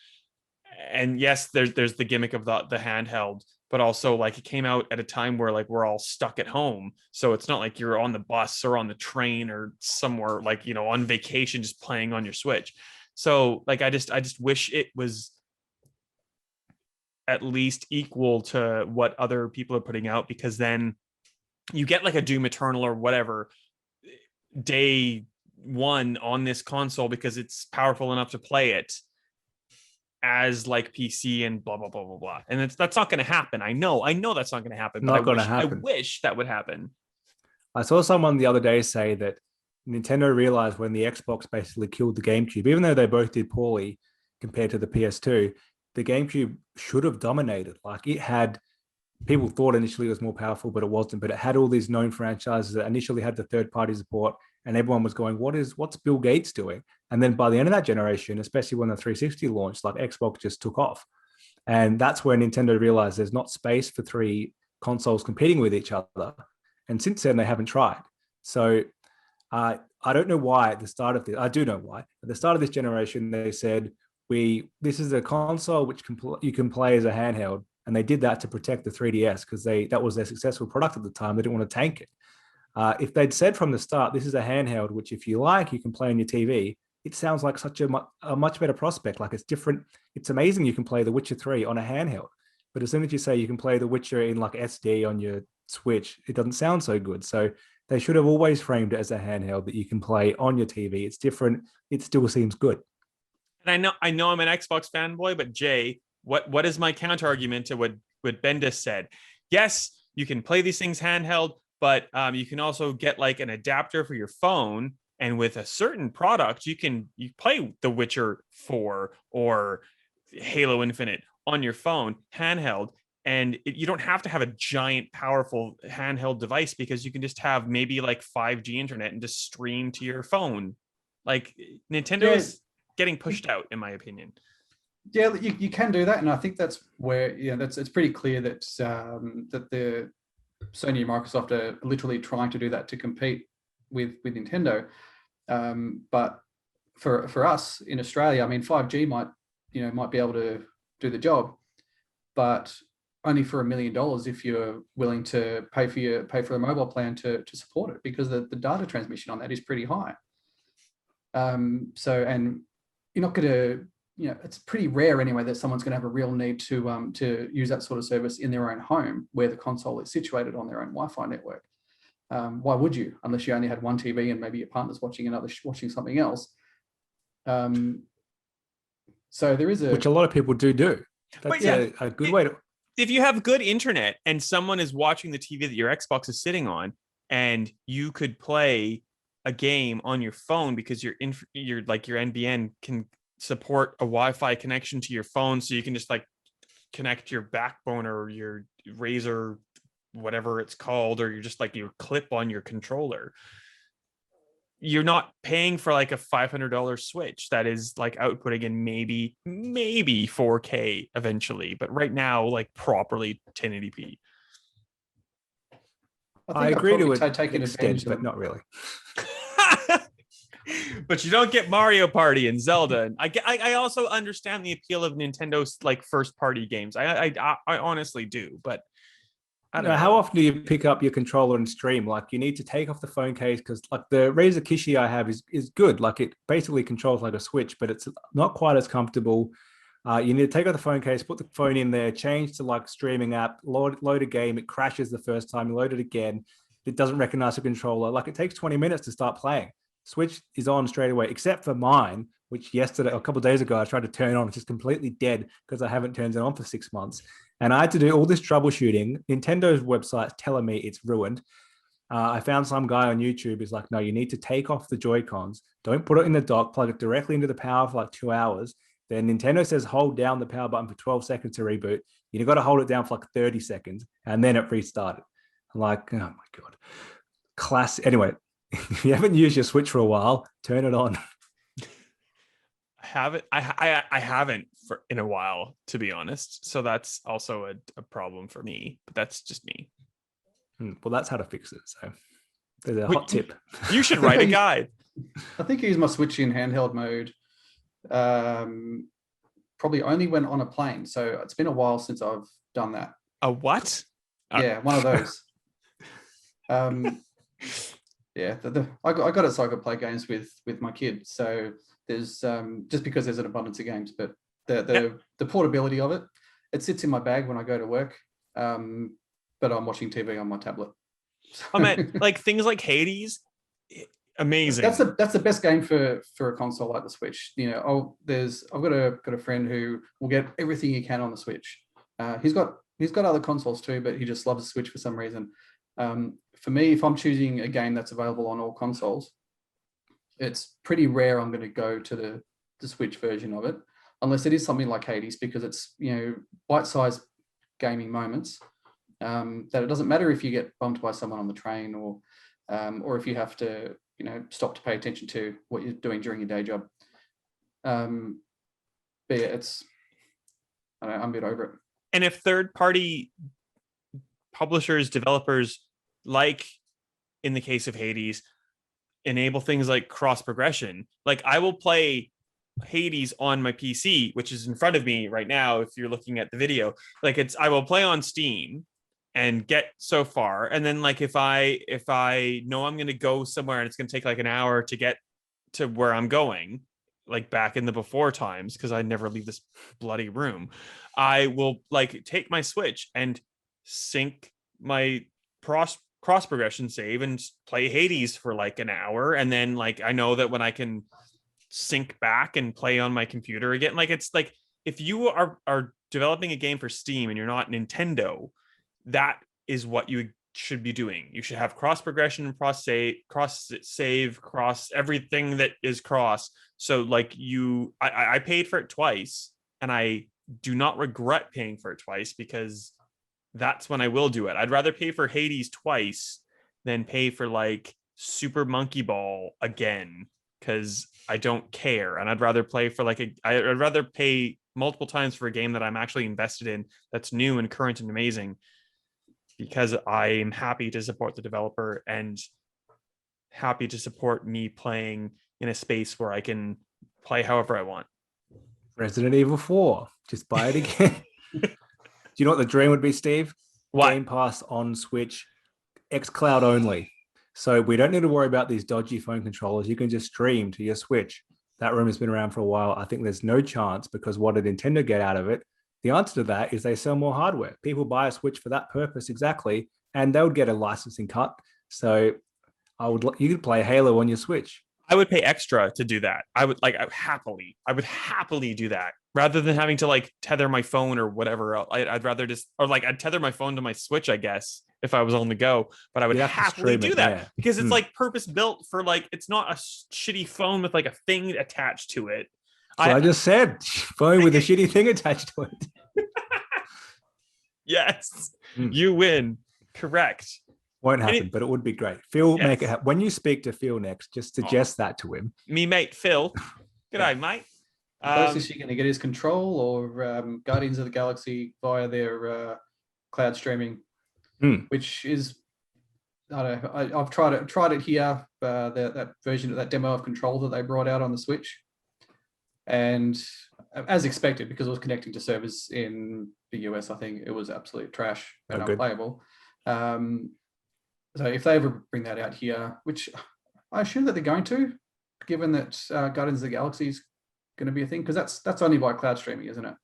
and yes, there's the gimmick of the handheld, but also like it came out at a time where like we're all stuck at home, so it's not like you're on the bus or on the train or somewhere like on vacation just playing on your Switch. So like I just wish it was at least equal to what other people are putting out, because then you get like a Doom Eternal or whatever day one on this console because it's powerful enough to play it as like PC and blah blah blah blah blah. And that's not going to happen. I know that's not going to happen. Not going to I happen. wish that would happen. I saw someone the other day say that Nintendo realized when the Xbox basically killed the GameCube, even though they both did poorly compared to the PS2, the GameCube should have dominated. Like it had, people thought initially it was more powerful, but it wasn't. But it had all these known franchises that initially had the third-party support, and everyone was going, what's Bill Gates doing? And then by the end of that generation, especially when the 360 launched, like Xbox just took off. And that's where Nintendo realized there's not space for 3 consoles competing with each other. And since then, they haven't tried. So I don't know why at the start of this, I do know why. At the start of this generation, they said, this is a console which you can play as a handheld. And they did that to protect the 3DS because that was their successful product at the time. They didn't want to tank it. If they'd said from the start, this is a handheld, which if you like, you can play on your TV, it sounds like such a much better prospect. Like it's different. It's amazing you can play The Witcher 3 on a handheld. But as soon as you say you can play The Witcher in like SD on your Switch, it doesn't sound so good. So they should have always framed it as a handheld that you can play on your TV. It's different. It still seems good. And I know I'm an Xbox fanboy, but Jay, what is my counter argument to what Ben just said? Yes, you can play these things handheld, but you can also get like an adapter for your phone. And with a certain product, you play The Witcher 4 or Halo Infinite on your phone handheld. And you don't have to have a giant, powerful handheld device, because you can just have maybe like 5G internet and just stream to your phone. Like Nintendo is getting pushed out, in my opinion. Yeah, you can do that, and I think that's where it's pretty clear that that the Sony and Microsoft are literally trying to do that to compete with Nintendo. But for us in Australia, I mean, 5G might be able to do the job, but only for $1 million if you're willing to pay for a mobile plan to support it, because the data transmission on that is pretty high. So, and you're not going to, it's pretty rare anyway that someone's going to have a real need to use that sort of service in their own home where the console is situated on their own Wi-Fi network. Why would you, unless you only had one TV and maybe your partner's watching something else? So there is which a lot of people do. That's a good way to. If you have good internet and someone is watching the TV that your Xbox is sitting on, and you could play a game on your phone because your NBN can support a Wi-Fi connection to your phone, so you can just like connect your Backbone or your Razer, whatever it's called, or you're just like your clip on your controller. You're not paying for like a $500 Switch that is like outputting in maybe 4K eventually, but right now like properly 1080p. I agree to an extent, but not really. But you don't get Mario Party and Zelda. And I also understand the appeal of Nintendo's like first party games. I honestly do, but I don't know. How often do you pick up your controller and stream? Like, you need to take off the phone case, because like the Razer Kishi I have is good. Like, it basically controls like a Switch, but it's not quite as comfortable. You need to take off the phone case, put the phone in there, change to like streaming app, load a game. It crashes the first time, you load it again. It doesn't recognize the controller. Like, it takes 20 minutes to start playing. Switch is on straight away, except for mine, which a couple of days ago, I tried to turn on, which is completely dead because I haven't turned it on for 6 months. And I had to do all this troubleshooting. Nintendo's website's telling me it's ruined. I found some guy on YouTube who's like, no, you need to take off the Joy-Cons. Don't put it in the dock, plug it directly into the power for like 2 hours. Then Nintendo says hold down the power button for 12 seconds to reboot. You've got to hold it down for like 30 seconds, and then it restarted. I'm like, oh my God. Anyway, if you haven't used your Switch for a while, turn it on. I haven't in a while, to be honest. So that's also a problem for me, but that's just me. Well, that's how to fix it. So there's a hot tip. You should write a guide. I think I use my Switch in handheld mode. Probably only when on a plane. So it's been a while since I've done that. A what? Yeah, one of those. Yeah, I got it so I could play games with my kids. So there's just because there's an abundance of games, but the portability of it, it sits in my bag when I go to work. But I'm watching TV on my tablet. I meant like things like Hades, amazing. That's the best game for a console like the Switch. I've got a friend who will get everything he can on the Switch. He's got other consoles too, but he just loves the Switch for some reason. For me, if I'm choosing a game that's available on all consoles, it's pretty rare I'm going to go to the Switch version of it, unless it is something like Hades, because it's bite-sized gaming moments. That it doesn't matter if you get bumped by someone on the train, or if you have to stop to pay attention to what you're doing during your day job. But yeah, I'm a bit over it. And if third-party publishers, developers, like in the case of Hades, enable things like cross progression, like I will play Hades on my PC, which is in front of me right now. If you're looking at the video, like I will play on Steam and get so far, and then like if I know I'm going to go somewhere and it's going to take like an hour to get to where I'm going, like back in the before times, because I never leave this bloody room, I will like take my Switch and sync my cross progression save and play Hades for like an hour, and then like I know that when I can sync back and play on my computer again, like it's like if you are developing a game for Steam and you're not Nintendo, that is what you should be doing. You should have cross progression, cross save, cross everything that is cross. So like I paid for it twice, and I do not regret paying for it twice, because that's when I will do it. I'd rather pay for Hades twice than pay for like Super Monkey Ball again, because I don't care. And I'd rather play for I'd rather pay multiple times for a game that I'm actually invested in, that's new and current and amazing, because I'm happy to support the developer and happy to support me playing in a space where I can play however I want. Resident Evil 4, just buy it again. Do you know what the dream would be, Steve? What? Game Pass on Switch, xCloud only. So we don't need to worry about these dodgy phone controllers. You can just stream to your Switch. That room has been around for a while. I think there's no chance, because what did Nintendo get out of it? The answer to that is they sell more hardware. People buy a Switch for that purpose exactly, and they would get a licensing cut. So you could play Halo on your Switch. I would pay extra to do that. I would happily do that, rather than having to like tether my phone or whatever else. I'd rather just, or like I'd tether my phone to my Switch, I guess, if I was on the go. But I would happily do that, because it's like purpose built for, like, it's not a shitty phone with like a thing attached to it. I just said phone with a shitty thing attached to it. Yes, you win. Correct. Won't happen, but it would be great. Phil, yes. Make it happen. When you speak to Phil next, just suggest that to him. Me mate Phil. G'day, mate. Closest you're going to get is Control or Guardians of the Galaxy via their cloud streaming, which is, I don't know. I've tried it here. That version of that demo of Control that they brought out on the Switch, and as expected, because it was connecting to servers in the US, I think it was absolute trash and unplayable. So if they ever bring that out here, which I assume that they're going to, given that Guardians of the Galaxy is going to be a thing, because that's only by cloud streaming, isn't it?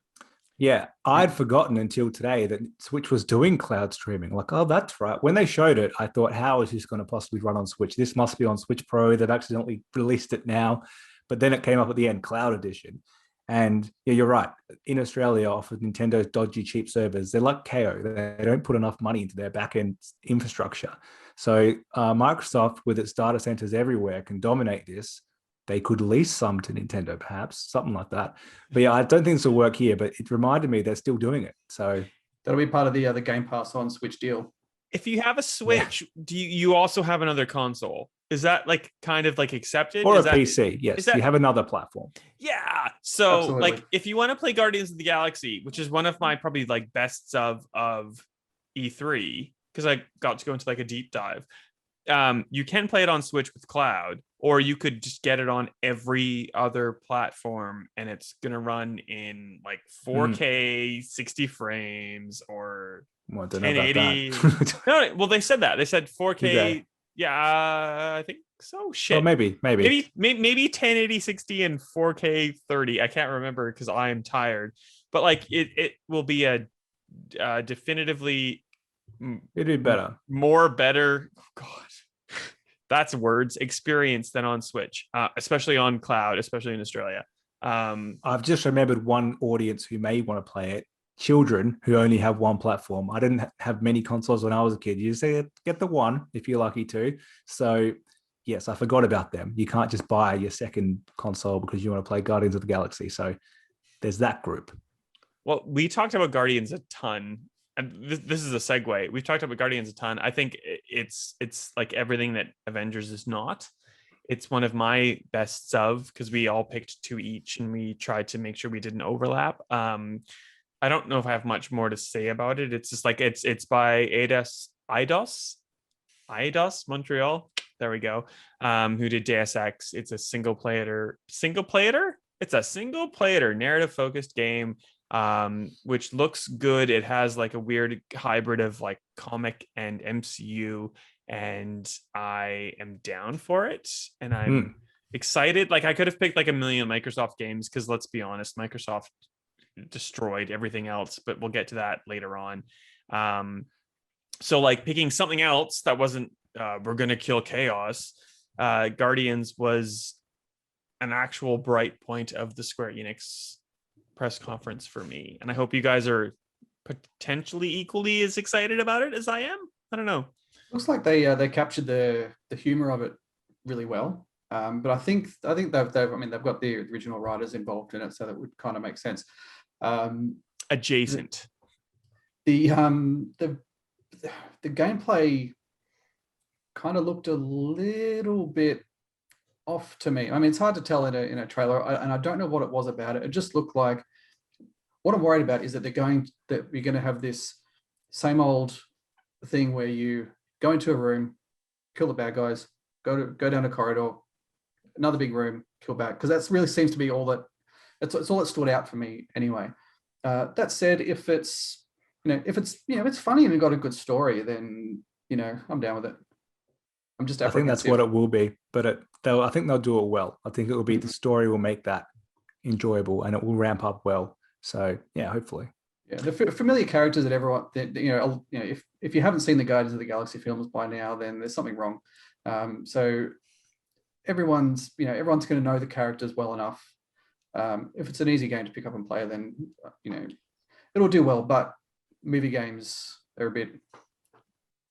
Yeah, I'd forgotten until today that Switch was doing cloud streaming. Like, oh, that's right. When they showed it, I thought, how is this going to possibly run on Switch? This must be on Switch Pro. They've accidentally released it now. But then it came up at the end, Cloud Edition. And yeah, you're right. In Australia, off of Nintendo's dodgy, cheap servers, they're like KO. They don't put enough money into their back-end infrastructure. So Microsoft, with its data centers everywhere, can dominate this. They could lease some to Nintendo, perhaps, something like that. But yeah, I don't think this will work here, but it reminded me they're still doing it. So that'll be part of the Game Pass on Switch deal. If you have a Switch, do you also have another console? Is that like kind of like accepted? Or is a PC, yes. You have another platform. Yeah. So Absolutely. like if you want to play Guardians of the Galaxy, which is one of my probably like bests of E3, because I got to go into like a deep dive. You can play it on Switch with cloud, or you could just get it on every other platform, and it's gonna run in like 4K 60 frames or 1080. No, well, they said that. They said 4K. Yeah, I think so. Shit. Well, maybe 1080 60 and 4K 30. I can't remember because I am tired. But like it will be a definitively it'd be better. better. Oh, God, that's words experience than on Switch, especially on cloud, especially in Australia. I've just remembered one audience who may want to play it. Children who only have one platform. I didn't have many consoles when I was a kid. You say get the one if you're lucky to. So yes, I forgot about them. You can't just buy your second console because you want to play Guardians of the Galaxy. So there's that group. Well, we talked about Guardians a ton. And this is a segue. We've talked about Guardians a ton. I think it's like everything that Avengers is not. It's one of my bests of, because we all picked 2 each and we tried to make sure we didn't overlap. I don't know if I have much more to say about it. It's just like it's by Eidos Montreal. There we go. Who did Deus Ex? It's a single player. It's a single player narrative focused game, which looks good. It has like a weird hybrid of like comic and MCU, and I am down for it. And I'm excited. Like I could have picked like a million Microsoft games, because let's be honest, Microsoft destroyed everything else, but we'll get to that later on. So like picking something else that wasn't we're gonna kill chaos, Guardians was an actual bright point of the Square Enix press conference for me, and I hope you guys are potentially equally as excited about it as I am. I don't know. Looks like they captured the humor of it really well. But I think they've got the original writers involved in it, so that would kind of make sense. Adjacent. The gameplay kind of looked a little bit off to me. I mean, it's hard to tell in a trailer, and I don't know what it was about it. It just looked like, what I'm worried about is that you're going to have this same old thing where you go into a room, kill the bad guys, go down a corridor, another big room, kill back, because that really seems to be all that. It's all that stood out for me anyway. That said, if it's funny and got a good story, then I'm down with it. I'm just. I think that's what it will be, but I think they'll do it well. I think it will be the story will make that enjoyable and it will ramp up well. So yeah, hopefully. Yeah, the familiar characters that everyone, if you haven't seen the Guardians of the Galaxy films by now, then there's something wrong. So everyone's going to know the characters well enough. If it's an easy game to pick up and play, then it'll do well. But movie games are a bit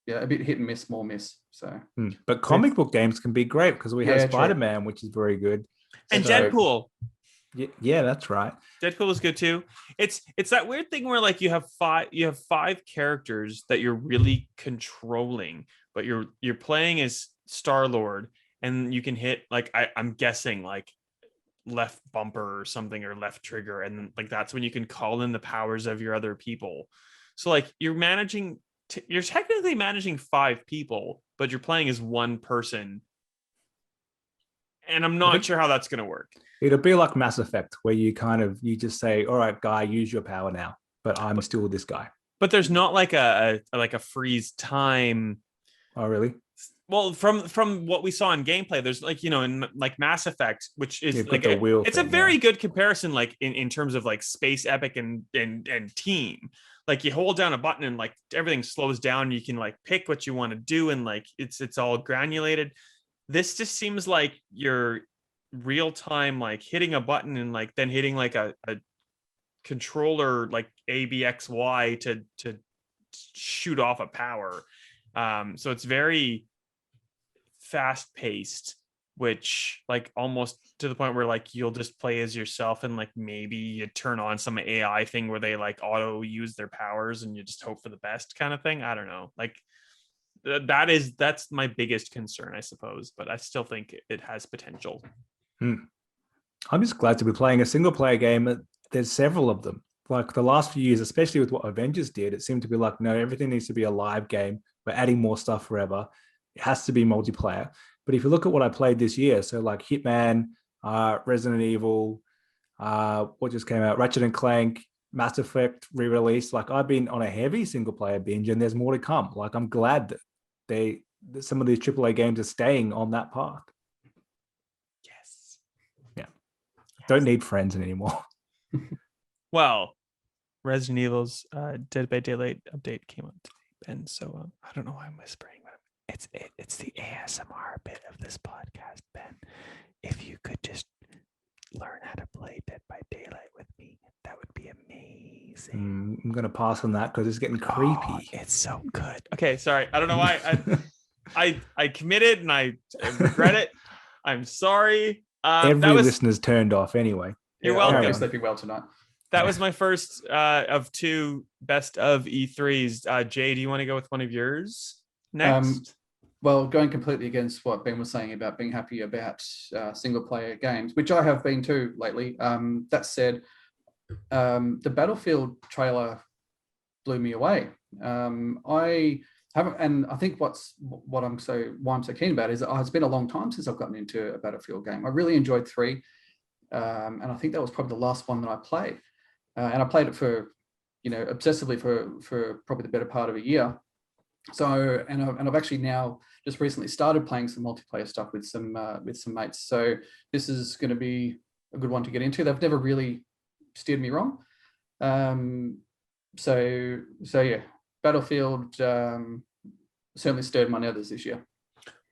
hit and miss, more miss. So, but comic book games can be great because we have Spider-Man, which is very good, and Deadpool. Yeah, that's right. Deadpool is good too. It's that weird thing where like you have five characters that you're really controlling, but you're playing as Star-Lord, and you can hit like I'm guessing like left bumper or something, or left trigger, and like that's when you can call in the powers of your other people. So like you're technically managing 5 people, but you're playing as one person, and I'm not sure how that's going to work. It'll be like Mass Effect, where you just say, all right, guy, use your power now, but I'm still this guy. But there's not like a freeze time. Oh, really? Well, from what we saw in gameplay, there's like, in like Mass Effect, which is like it's a very good comparison, like in terms of like space epic and team. Like you hold down a button and like everything slows down. You can like pick what you want to do, and like it's all granulated. This just seems like you're real time, like hitting a button and like then hitting like a controller like ABXY to shoot off a power. So it's very fast paced, which like almost to the point where like you'll just play as yourself, and like maybe you turn on some AI thing where they like auto use their powers and you just hope for the best kind of thing. I don't know. Like that's my biggest concern, I suppose, but I still think it has potential. I'm just glad to be playing a single player game. There's several of them. Like the last few years, especially with what Avengers did, it seemed to be like, no, everything needs to be a live game. We're adding more stuff forever. It has to be multiplayer. But if you look at what I played this year, so like Hitman, Resident Evil, what just came out, Ratchet and Clank, Mass Effect re-release, like I've been on a heavy single player binge, and there's more to come. Like I'm glad that some of these AAA games are staying on that path. Yes. Yeah. Don't need friends anymore. Well, Resident Evil's Dead by Daylight update came out today, Ben. So I don't know why I'm whispering, but it's the ASMR bit of this podcast, Ben. If you could just learn how to play Dead by Daylight with me, that would be amazing. I'm gonna pass on that because it's getting creepy. Oh, it's so good. Okay, sorry. I don't know why I committed and I regret it. I'm sorry. Every listener's turned off anyway. You're welcome. I'm sleeping well tonight. That was my first of 2 best of E3s. Jay, do you want to go with one of yours next? Well, going completely against what Ben was saying about being happy about single player games, which I have been too lately. That said, the Battlefield trailer blew me away. I haven't, and I think why I'm so keen about it is it's been a long time since I've gotten into a Battlefield game. I really enjoyed 3, and I think that was probably the last one that I played. And I played it for, obsessively for probably the better part of a year. So, and I've actually now just recently started playing some multiplayer stuff with some mates. So this is going to be a good one to get into. They've never really steered me wrong. So yeah, Battlefield certainly stirred my nethers this year.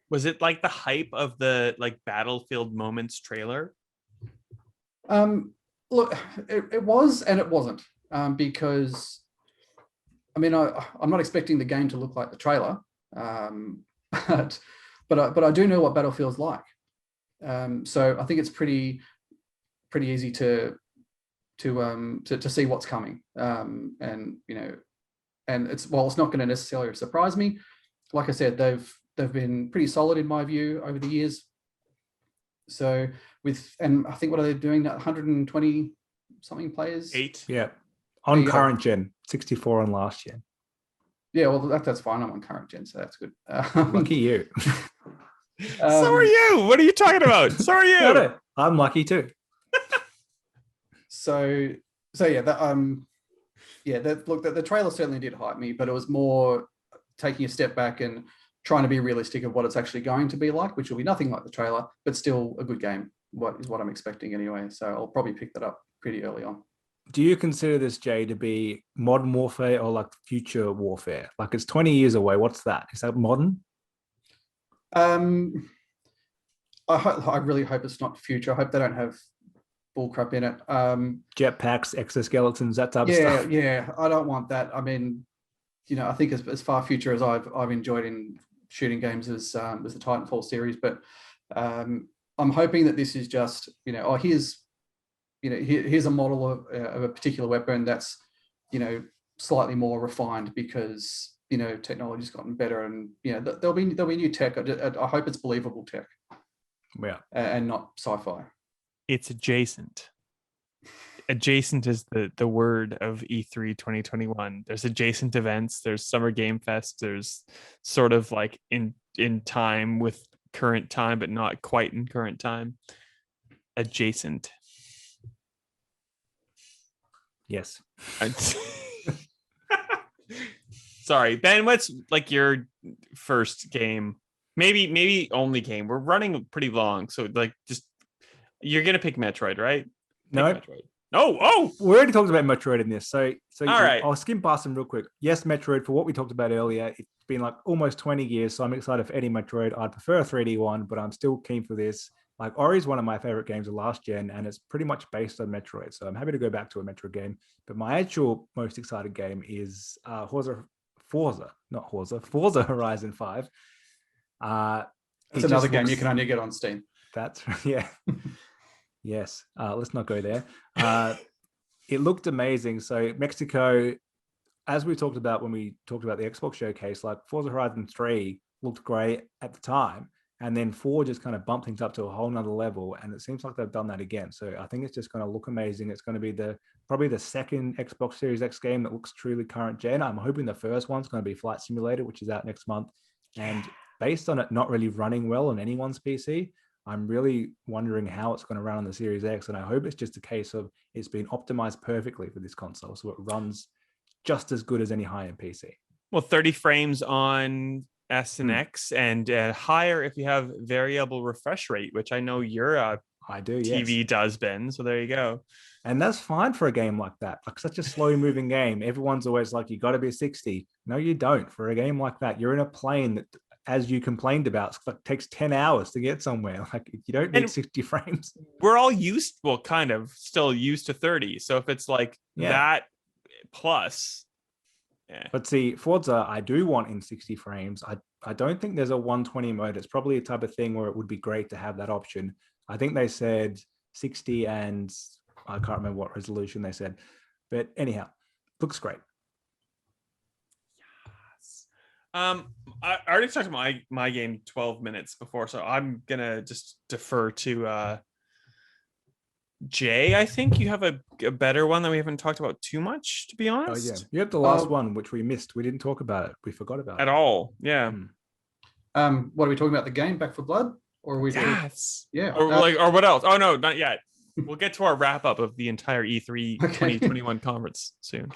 Was it like the hype of the like Battlefield Moments trailer? Look, it was and it wasn't, because I mean, I'm not expecting the game to look like the trailer, but I do know what Battlefield's like. So I think it's pretty easy to see what's coming. And it's not going to necessarily surprise me. Like I said, they've been pretty solid in my view over the years. So and I think what are they doing? 120 something players. 8. Yeah, on current gen, 64 on last gen. Yeah, well that's fine. I'm on current gen, so that's good. Lucky you. So are you. What are you talking about? So are you. No, I'm lucky too. So yeah, the trailer certainly did hype me, but it was more taking a step back and trying to be realistic of what it's actually going to be like, which will be nothing like the trailer, but still a good game. What I'm expecting anyway. So I'll probably pick that up pretty early on. Do you consider this, Jay, to be modern warfare or like future warfare? Like it's 20 years away. What's that? Is that modern? I really hope it's not future. I hope they don't have bullcrap in it. Jetpacks, exoskeletons, that type of stuff. Yeah. I don't want that. I mean, I think as far future as I've enjoyed in shooting games as the Titanfall series, but I'm hoping that this is just, here's a model of a particular weapon that's, slightly more refined because, technology's gotten better, and there'll be new tech. I hope it's believable tech. Yeah. And not sci-fi. It's adjacent. Adjacent is the word of E3 2021. There's adjacent events, there's Summer Game Fest, there's sort of like in time with current time, but not quite in current time. Adjacent. Yes. Sorry, Ben, what's like your first game? Maybe only game. We're running pretty long, so like just you're gonna pick Metroid, right? No. Metroid. Oh, we already talked about Metroid in this, so all right. I'll skim past them real quick. Yes, Metroid, for what we talked about earlier, it's been like almost 20 years, so I'm excited for any Metroid. I'd prefer a 3D one, but I'm still keen for this. Like Ori is one of my favorite games of last gen, and it's pretty much based on Metroid, so I'm happy to go back to a Metroid game. But my actual most excited game is Forza Horizon 5. It's another game you can only get on Steam. That's yeah. Yes, let's not go there. It looked amazing. So Mexico, as we talked about when we talked about the Xbox showcase, like Forza Horizon 3 looked great at the time. And then 4 just kind of bumped things up to a whole nother level. And it seems like they've done that again. So I think it's just going to look amazing. It's going to be probably the second Xbox Series X game that looks truly current gen. I'm hoping the first one's going to be Flight Simulator, which is out next month. And based on it not really running well on anyone's PC, I'm really wondering how it's going to run on the Series X. And I hope it's just a case of it's been optimized perfectly for this console, so it runs just as good as any high-end PC. Well, 30 frames on S and X, and higher if you have variable refresh rate, which I know your TV does, Ben. So there you go. And that's fine for a game like that. Like such a slow-moving game. Everyone's always like, you got to be 60. No, you don't. For a game like that, you're in a plane that, as you complained about, takes 10 hours to get somewhere. Like you don't need 60 frames. We're all kind of still used to 30. So if it's like that plus. Yeah. But see, Forza, I do want in 60 frames. I don't think there's a 120 mode. It's probably a type of thing where it would be great to have that option. I think they said 60 and I can't remember what resolution they said. But anyhow, looks great. I already talked about my game 12 minutes before, so I'm gonna just defer to Jay. I think you have a better one that we haven't talked about too much, to be honest. Oh yeah, you have the last one, which we missed. We didn't talk about it. We forgot about at all. Yeah. What are we talking about? The game Back for Blood, or are we? Yes. Yeah. Or what else? Oh no, not yet. We'll get to our wrap up of the entire E3 2021 conference soon.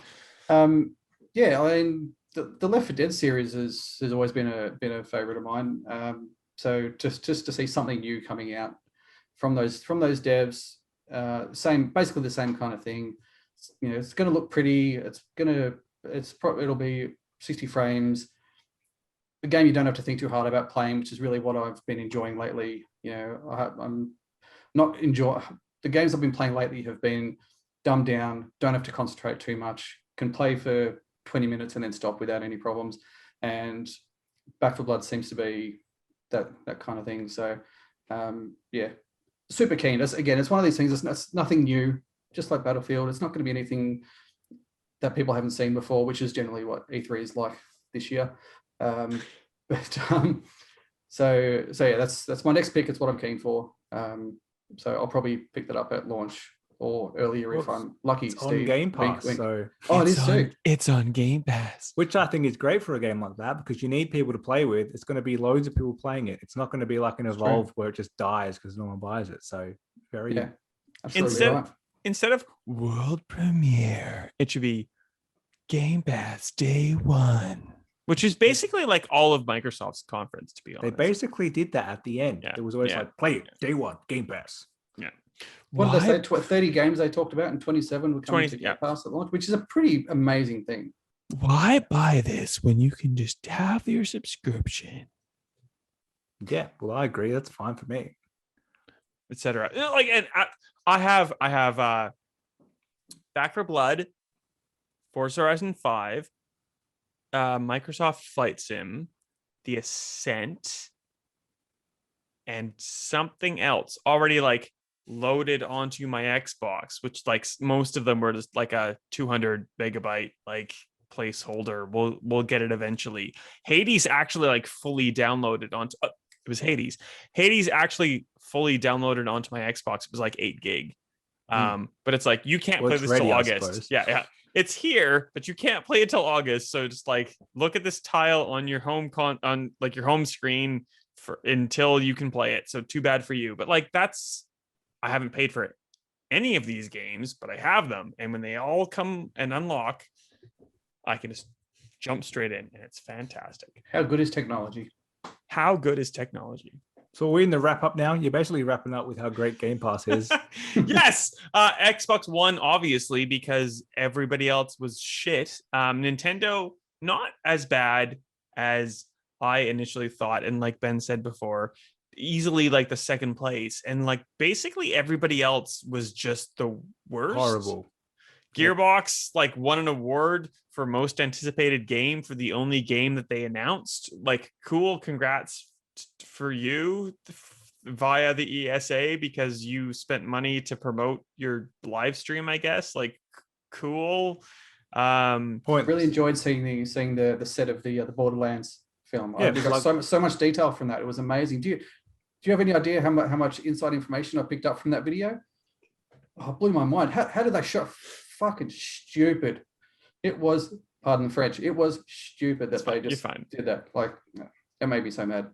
Yeah, I mean, the Left 4 Dead series has always been a favorite of mine. So just to see something new coming out from those devs, basically the same kind of thing. It's going to look pretty. It'll be 60 frames. A game you don't have to think too hard about playing, which is really what I've been enjoying lately. I'm not enjoy the games I've been playing lately have been dumbed down. Don't have to concentrate too much. Can play for 20 minutes and then stop without any problems. And Back 4 Blood seems to be that kind of thing. So yeah, super keen. It's one of these things. It's nothing new, just like Battlefield. It's not going to be anything that people haven't seen before, which is generally what E3 is like this year. So yeah, that's my next pick. It's what I'm keen for. So I'll probably pick that up at launch or earlier if I'm lucky. It's Steve. on Game Pass, Wink. so it is too. It's on Game Pass, which I think is great for a game like that because you need people to play with. It's going to be loads of people playing it. It's not going to be like an Evolve where it just dies because no one buys it. So absolutely instead of world premiere, it should be Game Pass day one, which is basically like all of Microsoft's conference, to be honest. They basically did that at the end. It was always like, play it day one, Game Pass. Yeah. What did they say? 30 games they talked about, and 27 were coming to Game Pass at launch, which is a pretty amazing thing. Why buy this when you can just have your subscription? Yeah, well, I agree. That's fine for me, etc. Like, and I have Back 4 Blood, Forza Horizon 5, Microsoft Flight Sim, The Ascent, and something else already like loaded onto my Xbox, which like most of them were just like a 200 megabyte like placeholder. We'll get it eventually. Hades actually like fully downloaded onto it was Hades actually fully downloaded onto my Xbox. It was like 8 gig. But it's like you can't play this till August. Yeah, it's here, but you can't play it till August. So just like look at this tile on your home on like your home screen until you can play it. So too bad for you. But like I haven't paid for any of these games, but I have them. And when they all come and unlock, I can just jump straight in, and it's fantastic. How good is technology? So we're in the wrap up now. You're basically wrapping up with how great Game Pass is. Yes. Xbox One, obviously, because everybody else was shit. Nintendo, not as bad as I initially thought. And like Ben said before, easily like the second place, and like basically everybody else was just the worst. Horrible. Gearbox like won an award for most anticipated game for the only game that they announced. Like, cool, congrats for you via the ESA because you spent money to promote your live stream, I guess. Like, cool. Really enjoyed seeing the set of the Borderlands film. Yeah, we got so much detail from that. It was amazing. Do you have any idea how much inside information I picked up from that video? Oh, it blew my mind. How did they shot? Fucking stupid. It was, pardon the French, it was stupid that they just did that. Like, it made me so mad.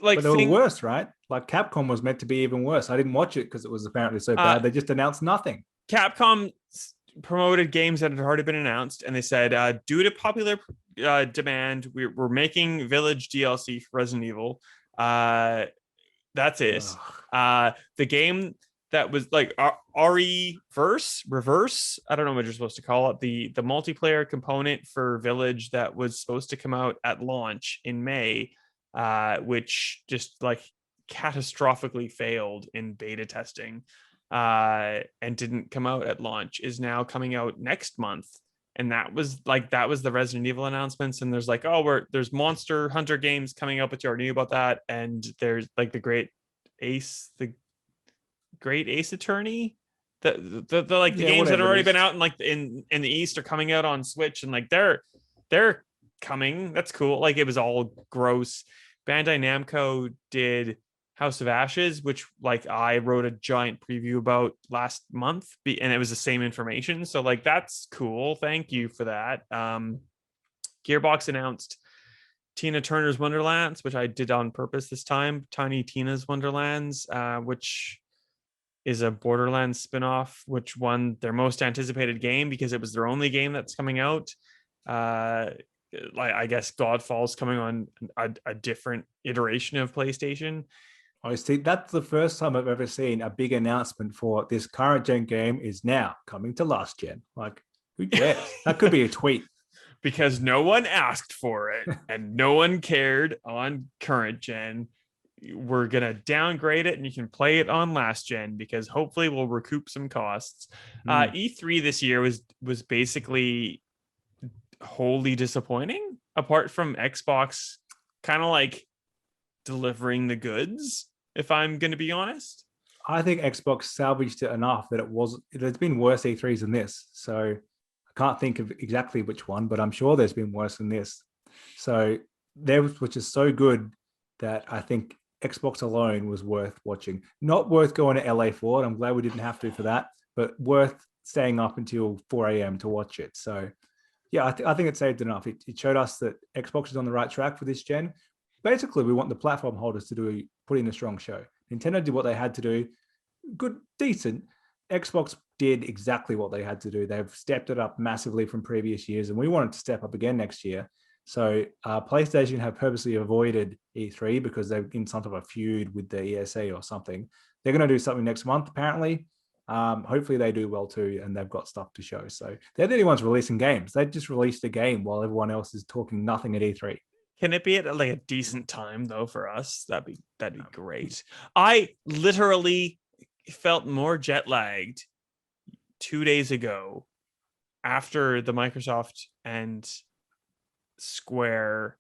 Like, but they were worse, right? Like Capcom was meant to be even worse. I didn't watch it because it was apparently so bad. They just announced nothing. Capcom promoted games that had already been announced, and they said, due to popular demand, we're making Village DLC for Resident Evil. That's it. The game that was like Reverse. I don't know what you're supposed to call it. The multiplayer component for Village that was supposed to come out at launch in May, which just like catastrophically failed in beta testing, and didn't come out at launch, is now coming out next month. And that was the Resident Evil announcements. And there's like, there's Monster Hunter games coming up, but you already knew about that. And there's like the Great Ace Attorney, the games that have already been out in the East are coming out on Switch, and like they're coming. That's cool. Like, it was all gross. Bandai Namco did House of Ashes, which like I wrote a giant preview about last month, and it was the same information. So like, that's cool. Thank you for that. Gearbox announced Tina Turner's Wonderlands, which I did on purpose this time. Tiny Tina's Wonderlands, which is a Borderlands spinoff, which won their most anticipated game because it was their only game that's coming out. Like, I guess Godfall's coming on a different iteration of PlayStation. I see. That's the first time I've ever seen a big announcement for this current gen game is now coming to last gen. Like, who cares? That could be a tweet. Because no one asked for it and no one cared on current gen. We're going to downgrade it and you can play it on last gen because hopefully we'll recoup some costs. E3 this year was basically wholly disappointing, apart from Xbox kind of like delivering the goods, if I'm going to be honest. I think Xbox salvaged it enough that there's been worse E3s than this. So I can't think of exactly which one, but I'm sure there's been worse than this. So which is so good that I think Xbox alone was worth watching. Not worth going to LA for it. I'm glad we didn't have to for that, but worth staying up until 4 a.m. to watch it. So yeah, I think it saved enough. It showed us that Xbox is on the right track for this gen. Basically, we want the platform holders to put in a strong show. Nintendo did what they had to do. Good, decent. Xbox did exactly what they had to do. They've stepped it up massively from previous years, and we want it to step up again next year. So PlayStation have purposely avoided E3 because they're in some sort of a feud with the ESA or something. They're going to do something next month, apparently. Hopefully they do well too, and they've got stuff to show. So they're the only ones releasing games. They just released a game while everyone else is talking nothing at E3. Can it be at like a decent time though for us? That'd be great. I literally felt more jet lagged 2 days ago after the Microsoft and Square.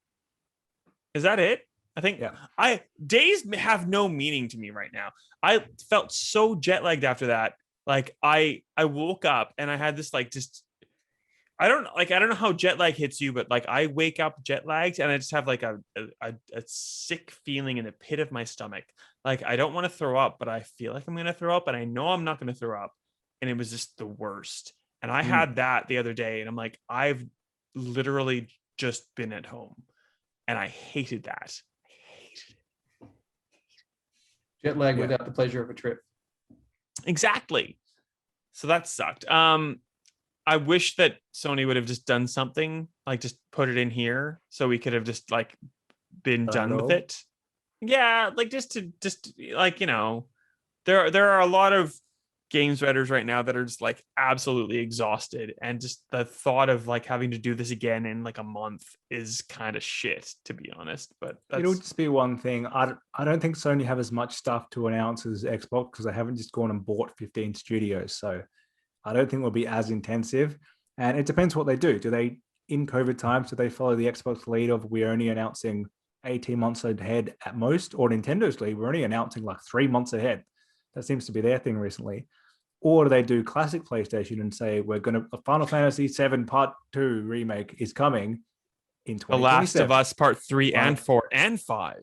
Is that it? I think days have no meaning to me right now. I felt so jet lagged after that. Like I woke up and I had this like just I don't know how jet lag hits you, but like I wake up jet lagged and I just have like a sick feeling in the pit of my stomach. Like I don't want to throw up, but I feel like I'm going to throw up and I know I'm not going to throw up. And it was just the worst. And I had that the other day and I'm like, I've literally just been at home and I hated that. I hated it. Jet lag without the pleasure of a trip. Exactly. So that sucked. I wish that Sony would have just done something, like just put it in here so we could have just like been done with it. Yeah, like just like, you know, there are a lot of games writers right now that are just like absolutely exhausted, and just the thought of like having to do this again in like a month is kind of shit, to be honest. But it'll just be one thing. I don't think Sony have as much stuff to announce as Xbox because they haven't just gone and bought 15 studios. So I don't think it will be as intensive. And it depends what they do. Do they, in COVID times, do they follow the Xbox lead of we're only announcing 18 months ahead at most? Or Nintendo's lead, we're only announcing like 3 months ahead. That seems to be their thing recently. Or do they do classic PlayStation and say we're going to Final Fantasy VII Part 2 remake is coming in 2027. The Last of Us Part 3 and 4 and 5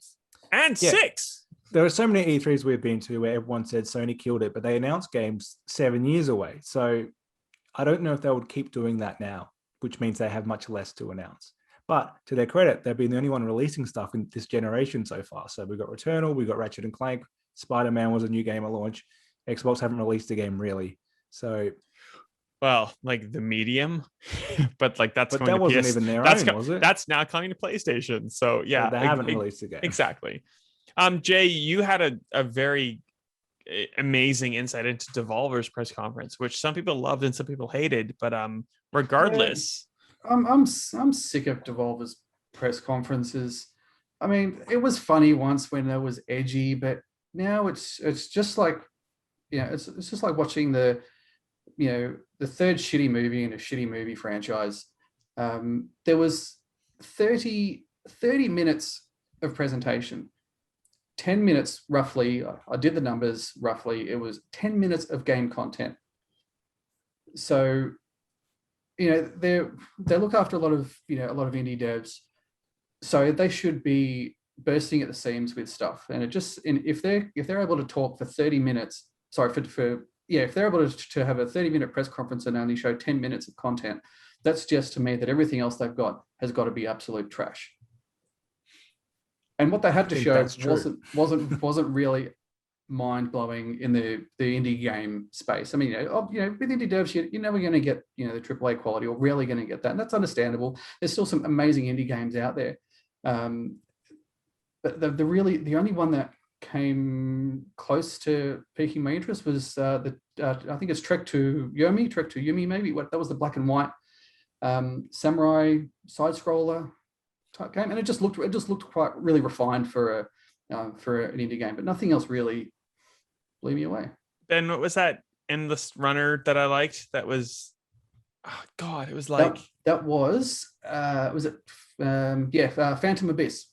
and 6. There are so many E3s we've been to where everyone said Sony killed it, but they announced games 7 years away. So I don't know if they would keep doing that now, which means they have much less to announce. But to their credit, they've been the only one releasing stuff in this generation so far. So we got Returnal, we got Ratchet and Clank, Spider-Man was a new game at launch. Xbox haven't released a game really. So, well, like the Medium, but like that wasn't even their own, was it? That's now coming to PlayStation. So yeah, so they haven't released a game. Exactly. Jay, you had a very amazing insight into Devolver's press conference, which some people loved and some people hated. But regardless, I'm sick of Devolver's press conferences. I mean, it was funny once when it was edgy, but now it's just like, you know, it's just like watching the third shitty movie in a shitty movie franchise. There was 30 minutes of presentation. 10 minutes roughly, I did the numbers roughly, it was 10 minutes of game content. So, you know, they look after a lot of indie devs. So they should be bursting at the seams with stuff. And if they're able to talk for 30 minutes, if they're able to have a 30-minute press conference and only show 10 minutes of content, that suggests to me that everything else they've got has got to be absolute trash. And what they had to show wasn't really mind-blowing in the indie game space. I mean, with indie devs, you're never going to get the AAA quality, or rarely going to get that, and that's understandable. There's still some amazing indie games out there, but the only one that came close to piquing my interest was I think it's Trek to Yomi, maybe. That was the black and white samurai side scroller type game, and it just looked quite really refined for an indie game, but nothing else really blew me away. Ben, what was that endless runner that I liked? That was Oh God, it was like that was it? Phantom Abyss.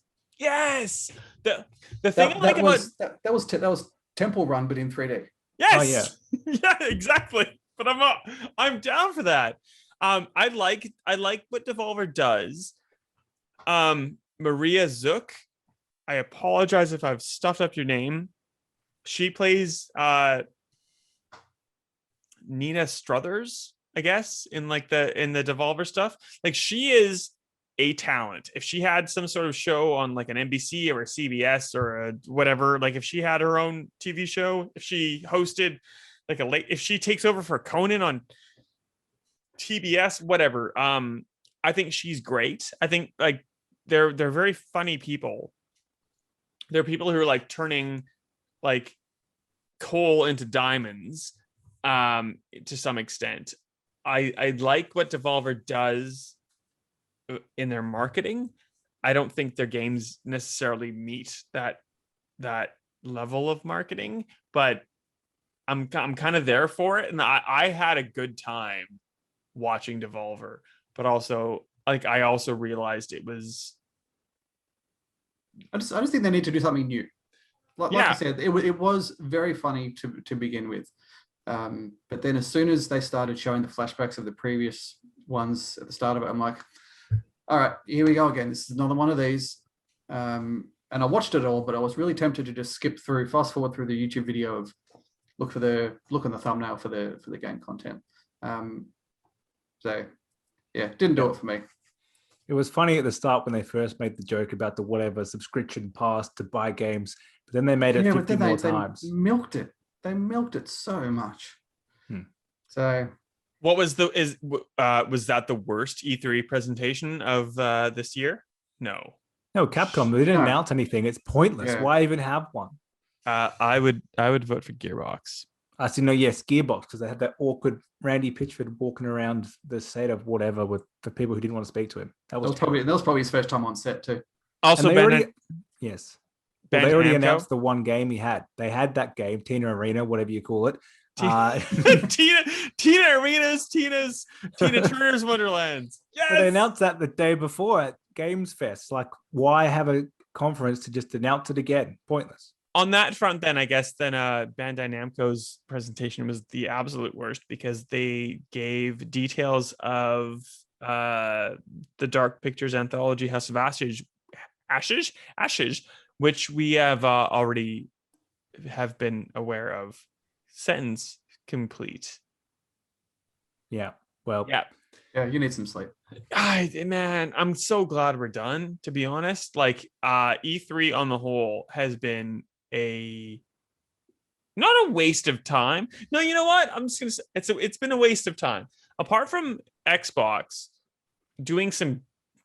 yes. The thing I like that was Temple Run, but in 3D. yes, Oh, yeah. yeah, exactly. But I'm down for that. I like what Devolver does. Maria Zook, I apologize if I've stuffed up your name. She plays Nina Struthers, I guess, in the Devolver stuff. Like, she is a talent. If she had some sort of show on like an NBC or a CBS or a whatever, like if she had her own TV show, if she hosted like if she takes over for Conan on TBS, whatever. I think she's great. I think like they're very funny people. They're people who are like turning like coal into diamonds, to some extent. I like what Devolver does in their marketing. I don't think their games necessarily meet that level of marketing, but I'm kind of there for it, and I had a good time watching Devolver, but also like I also realized it was. I just think they need to do something new. Like I said, it was very funny to begin with, but then as soon as they started showing the flashbacks of the previous ones at the start of it, I'm like, all right, here we go again. This is another one of these. And I watched it all, but I was really tempted to just fast forward through the YouTube video of look on the thumbnail for the game content. So yeah, didn't do it for me. It was funny at the start when they first made the joke about the whatever subscription pass to buy games, but then they made it 50 more times. They milked it. They milked it so much. So what was was that the worst E3 presentation of this year? No, Capcom, they didn't announce anything. It's pointless. Yeah. Why even have one? I would vote for Gearbox. I see. No, yes, Gearbox, because they had that awkward Randy Pitchford walking around the set of whatever with the people who didn't want to speak to him. That was probably his first time on set too. Also, they already announced the one game he had. They had that game, Tina Arena, whatever you call it. Tina Arenas, Tina Turner's Wonderlands. Yes, but they announced that the day before at Games Fest. Like, why have a conference to just announce it again? Pointless. On that front, then I guess Bandai Namco's presentation was the absolute worst, because they gave details of the Dark Pictures anthology House of Ashes, which we have already have been aware of. Sentence complete. Yeah. Well. Yeah. You need some sleep. Man, I'm so glad we're done. To be honest, like E3 on the whole has been not a waste of time. No, you know what? I'm just gonna say it's been a waste of time. Apart from Xbox doing some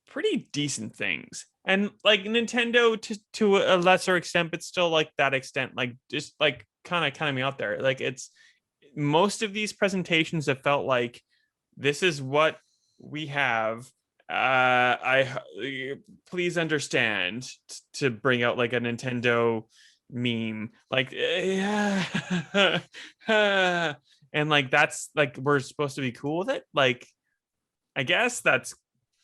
pretty decent things, and like Nintendo to a lesser extent, but still like that extent, like just like kind of me out there. Like, it's most of these presentations have felt like this is what we have. Please understand, to bring out like a Nintendo meme, like and like that's like we're supposed to be cool with it. Like, I guess that's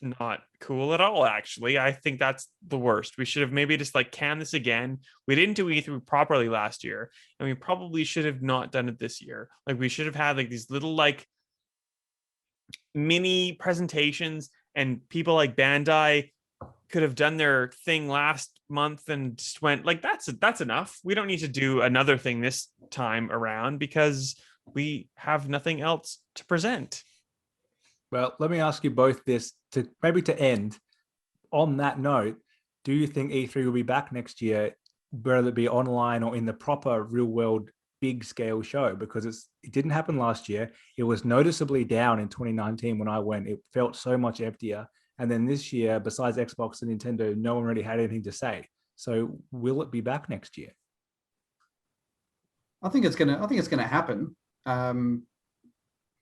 not cool at all. Actually, I think that's the worst. We should have maybe just like canned this again. We didn't do E3 properly last year, and we probably should have not done it this year. Like, we should have had like these little like mini presentations, and people like Bandai could have done their thing last month and just went like, that's enough. We don't need to do another thing this time around because we have nothing else to present. Well, let me ask you both this to end on that note. Do you think E3 will be back next year, whether it be online or in the proper real world big scale show? Because it didn't happen last year. It was noticeably down in 2019 when I went. It felt so much emptier. And then this year, besides Xbox and Nintendo, no one really had anything to say. So will it be back next year? I think it's gonna happen,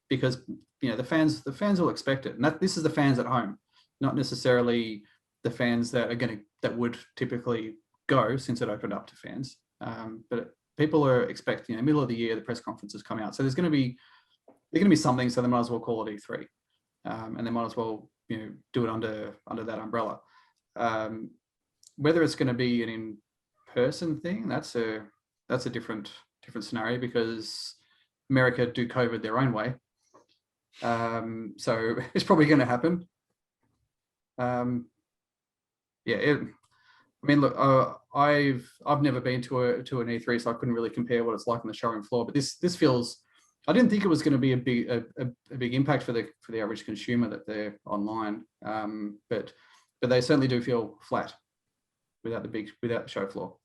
because the fans will expect it, and this is the fans at home, not necessarily the fans that would typically go, since it opened up to fans. But people are expecting, middle of the year, the press conferences come out, so there's going to be something. So they might as well call it E3. and they might as well do it under that umbrella. Whether it's going to be an in-person thing, that's a different scenario, because America do COVID their own way. So it's probably going to happen. I mean, look, I've never been to an E3, so I couldn't really compare what it's like on the showroom floor. But this feels. I didn't think it was going to be a big impact for the average consumer that they're online. But they certainly do feel flat without the show floor.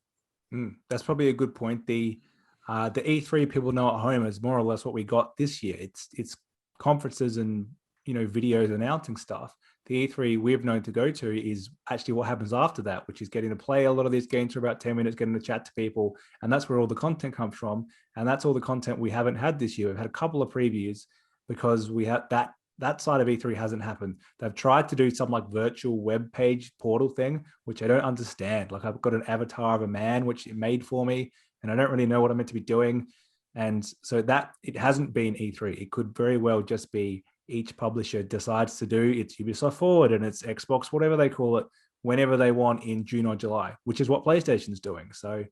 That's probably a good point. The E3 people know at home is more or less what we got this year. It's conferences and videos announcing stuff. The E3 we've known to go to is actually what happens after that, which is getting to play a lot of these games for about 10 minutes, getting to chat to people. And that's where all the content comes from. And that's all the content we haven't had this year. We've had a couple of previews because we have that side of E3 hasn't happened. They've tried to do some like virtual web page portal thing, which I don't understand. Like I've got an avatar of a man, which it made for me, and I don't really know what I'm meant to be doing. And so that it hasn't been E3. It could very well just be each publisher decides to do its Ubisoft Forward and its Xbox, whatever they call it, whenever they want in June or July, which is what PlayStation's doing. So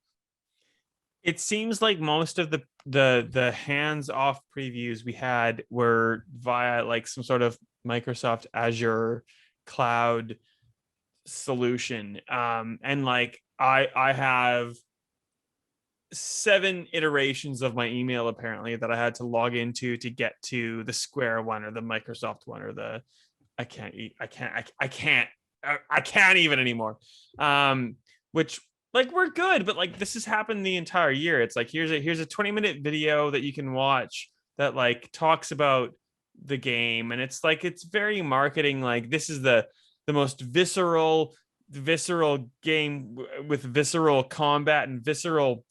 it seems like most of the hands-off previews we had were via like some sort of Microsoft Azure cloud solution. And like I have 7 iterations of my email apparently that I had to log into to get to the Square one or the Microsoft one or the I can't even anymore. Which like we're good, but like this has happened the entire year. It's like here's a 20-minute video that you can watch that like talks about the game, and it's like it's very marketing, like this is the most visceral game with visceral combat and visceral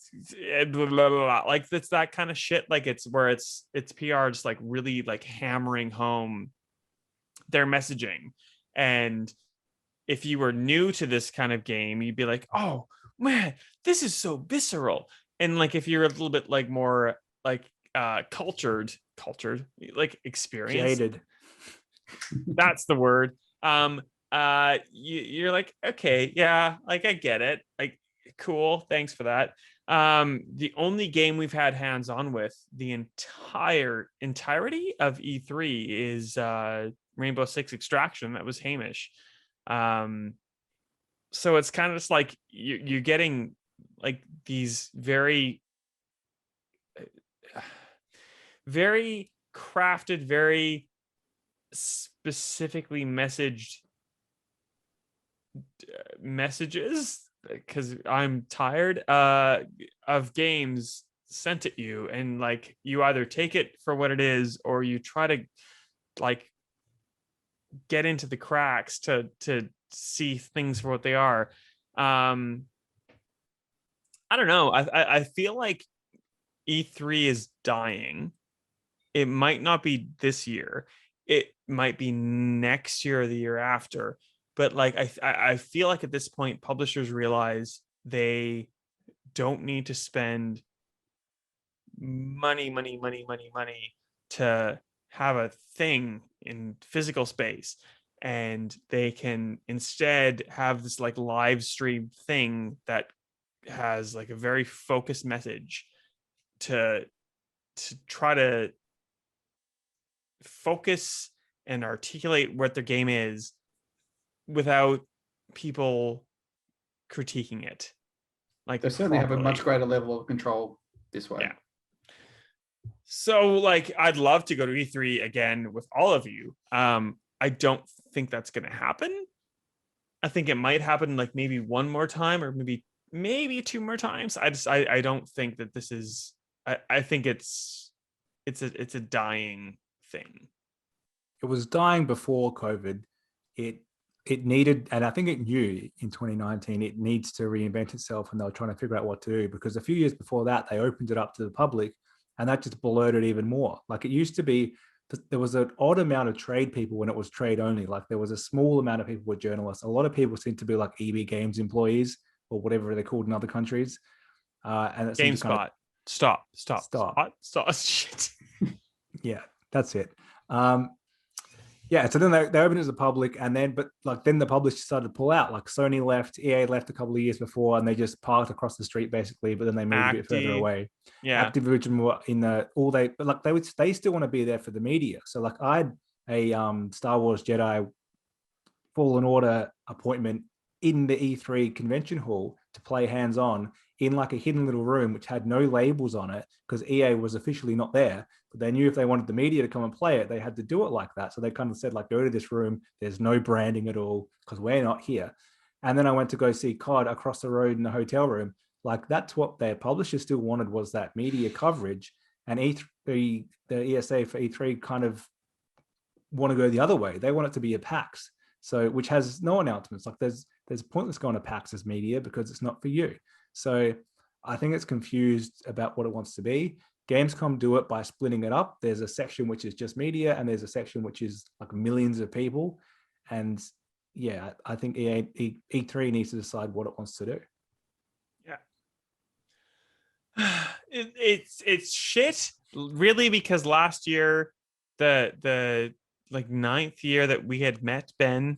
blah, blah, blah. Like it's that kind of shit. Like it's where it's PR just like really like hammering home their messaging. And if you were new to this kind of game, you'd be like, oh man, this is so visceral. And like if you're a little bit like more like cultured like experienced, jaded, that's the word. You're like, okay, yeah, like I get it, like cool, thanks for that. The only game we've had hands-on with the entirety of E3 is Rainbow Six Extraction. That was Hamish. So it's kind of just like you're getting like these very very crafted, very specifically messaged messages, because I'm tired of games sent at you, and like you either take it for what it is or you try to like get into the cracks to see things for what they are. I don't know. I feel like E3 is dying. It might not be this year. It might be next year or the year after. But like I feel like at this point, publishers realize they don't need to spend money to have a thing in physical space, and they can instead have this like live stream thing that has like a very focused message to try to focus and articulate what their game is without people critiquing it. Like they certainly properly. have a much greater level of control this way. Yeah. So like I'd love to go to E3 again with all of you. I don't think that's going to happen. I think it might happen like maybe one more time or maybe 2 more times. I don't think that this is I think it's a dying thing. it was dying before COVID. It needed, and I think it knew in 2019, it needs to reinvent itself, and they were trying to figure out what to do, because a few years before that, they opened it up to the public, and that just blurred it even more. Like it used to be, there was an odd amount of trade people when it was trade only. Like there was a small amount of people were journalists. A lot of people seem to be like EB Games employees or whatever they're called in other countries. And it GameSpot. Kind of, Stop. Shit. Yeah, that's it. Yeah, so then they opened it to the public, and then then the publishers started to pull out. Like Sony left, EA left a couple of years before, and they just parked across the street basically. But then they moved a bit further Acti, away. yeah, Activision were in the all they, but like they still want to be there for the media. So like I had a Star Wars Jedi Fallen Order appointment in the E3 convention hall to play hands on in like a hidden little room which had no labels on it because EA was officially not there. But they knew if they wanted the media to come and play it, they had to do it like that. So they kind of said, like, go to this room. There's no branding at all because we're not here. And then I went to go see COD across the road in the hotel room. Like that's what their publisher still wanted, was that media coverage. And E3, the ESA for E3 kind of want to go the other way. They want it to be a PAX. So which has no announcements. Like there's pointless going to PAX as media because it's not for you. So I think it's confused about what it wants to be. Gamescom do it by splitting it up. There's a section which is just media, and there's a section which is like millions of people. And yeah, I think E3 needs to decide what it wants to do. Yeah, it's shit, really, because last year, the like 9th year that we had met Ben,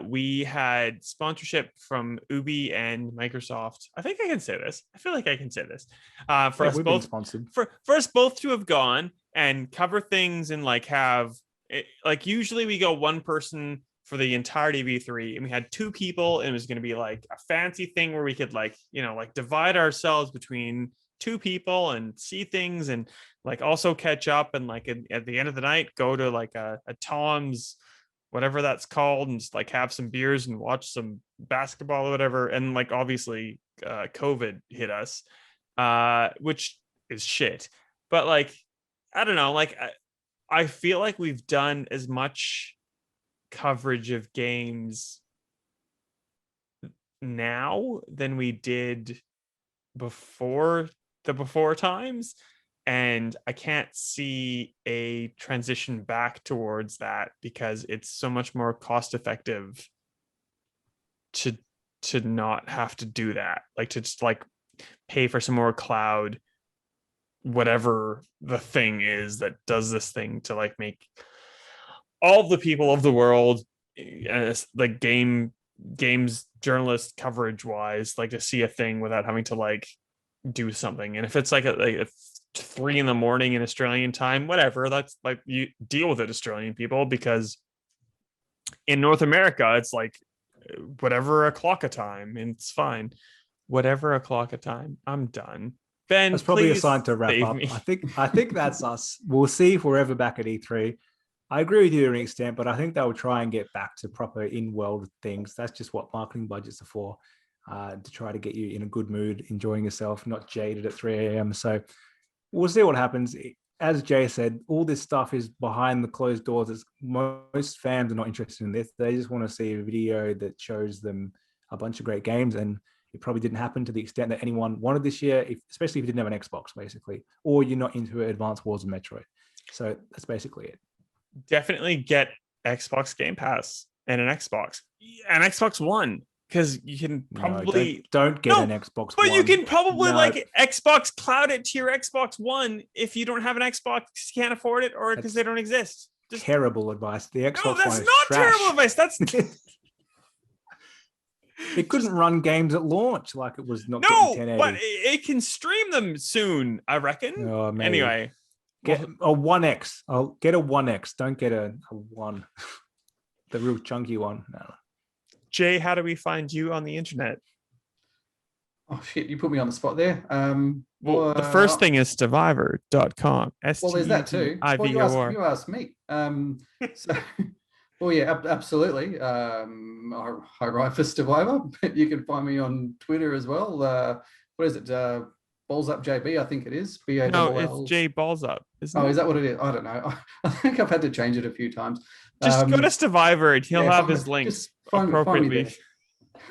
we had sponsorship from Ubi and Microsoft. I think I can say this. I feel like I can say this. For us both, sponsored. For us both to have gone and cover things and like have it, like usually we go one person for the entirety of E3, and we had 2 people, and it was going to be like a fancy thing where we could like, you know, like divide ourselves between 2 people and see things and like also catch up, and like at the end of the night go to like a Tom's, whatever that's called, and just like have some beers and watch some basketball or whatever. And like obviously COVID hit us, which is shit. But like, I don't know, like I feel like we've done as much coverage of games now than we did before times, and I can't see a transition back towards that because it's so much more cost effective to not have to do that, like to just like pay for some more cloud, whatever the thing is that does this thing, to like make all the people of the world, like games journalist coverage wise, like to see a thing without having to like do something. And if it's like a 3 a.m. in Australian time, whatever, that's like, you deal with it, Australian people, because in North America it's like whatever o'clock a time, and it's fine. Whatever o'clock a time. I'm done. Ben, That's probably a please sign to wrap save up. me. I think that's us. We'll see if we're ever back at E3. I agree with you to an extent, but I think they'll try and get back to proper in-world things. That's just what marketing budgets are for, to try to get you in a good mood, enjoying yourself, not jaded at 3 a.m. So we'll see what happens. As Jay said, all this stuff is behind the closed doors. Most fans are not interested in this. They just want to see a video that shows them a bunch of great games, and it probably didn't happen to the extent that anyone wanted this year, especially if you didn't have an Xbox, basically, or you're not into Advanced Wars and Metroid. So that's basically it. Definitely get Xbox Game Pass and an Xbox One, because you can probably don't get an Xbox but One. You can probably like Xbox Cloud it to your Xbox One if you don't have an Xbox, you can't afford it, or because they don't exist. Just terrible advice. The Xbox One that's is not trash. terrible advice. That's it couldn't run games at launch, like it was not getting 1080. But it can stream them soon, I reckon. Oh, anyway, get a 1X. I'll get a 1X. Don't get a 1. The real chunky one. No. Jay, how do we find you on the internet? Oh shit, you put me on the spot there. Well, the first thing is Stevivor.com. Well, there's that too. Well, you asked me. So, well, yeah, absolutely. I write for Stevivor, but you can find me on Twitter as well. What is it? Balls Up JB, I think it is. No, it's J Balls Up. Is that what it is? I don't know. I think I've had to change it a few times. Just go to Stevivor and he'll have his links appropriately.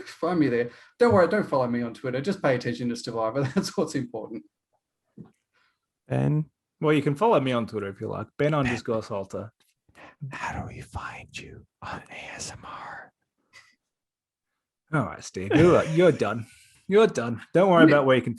Find me there. Don't worry, don't follow me on Twitter. Just pay attention to Stevivor. That's what's important. Ben? Well, you can follow me on Twitter if you like. Ben_Salter. How do we find you on ASMR? All right, Steve. You're done. You're done. Don't worry about where you can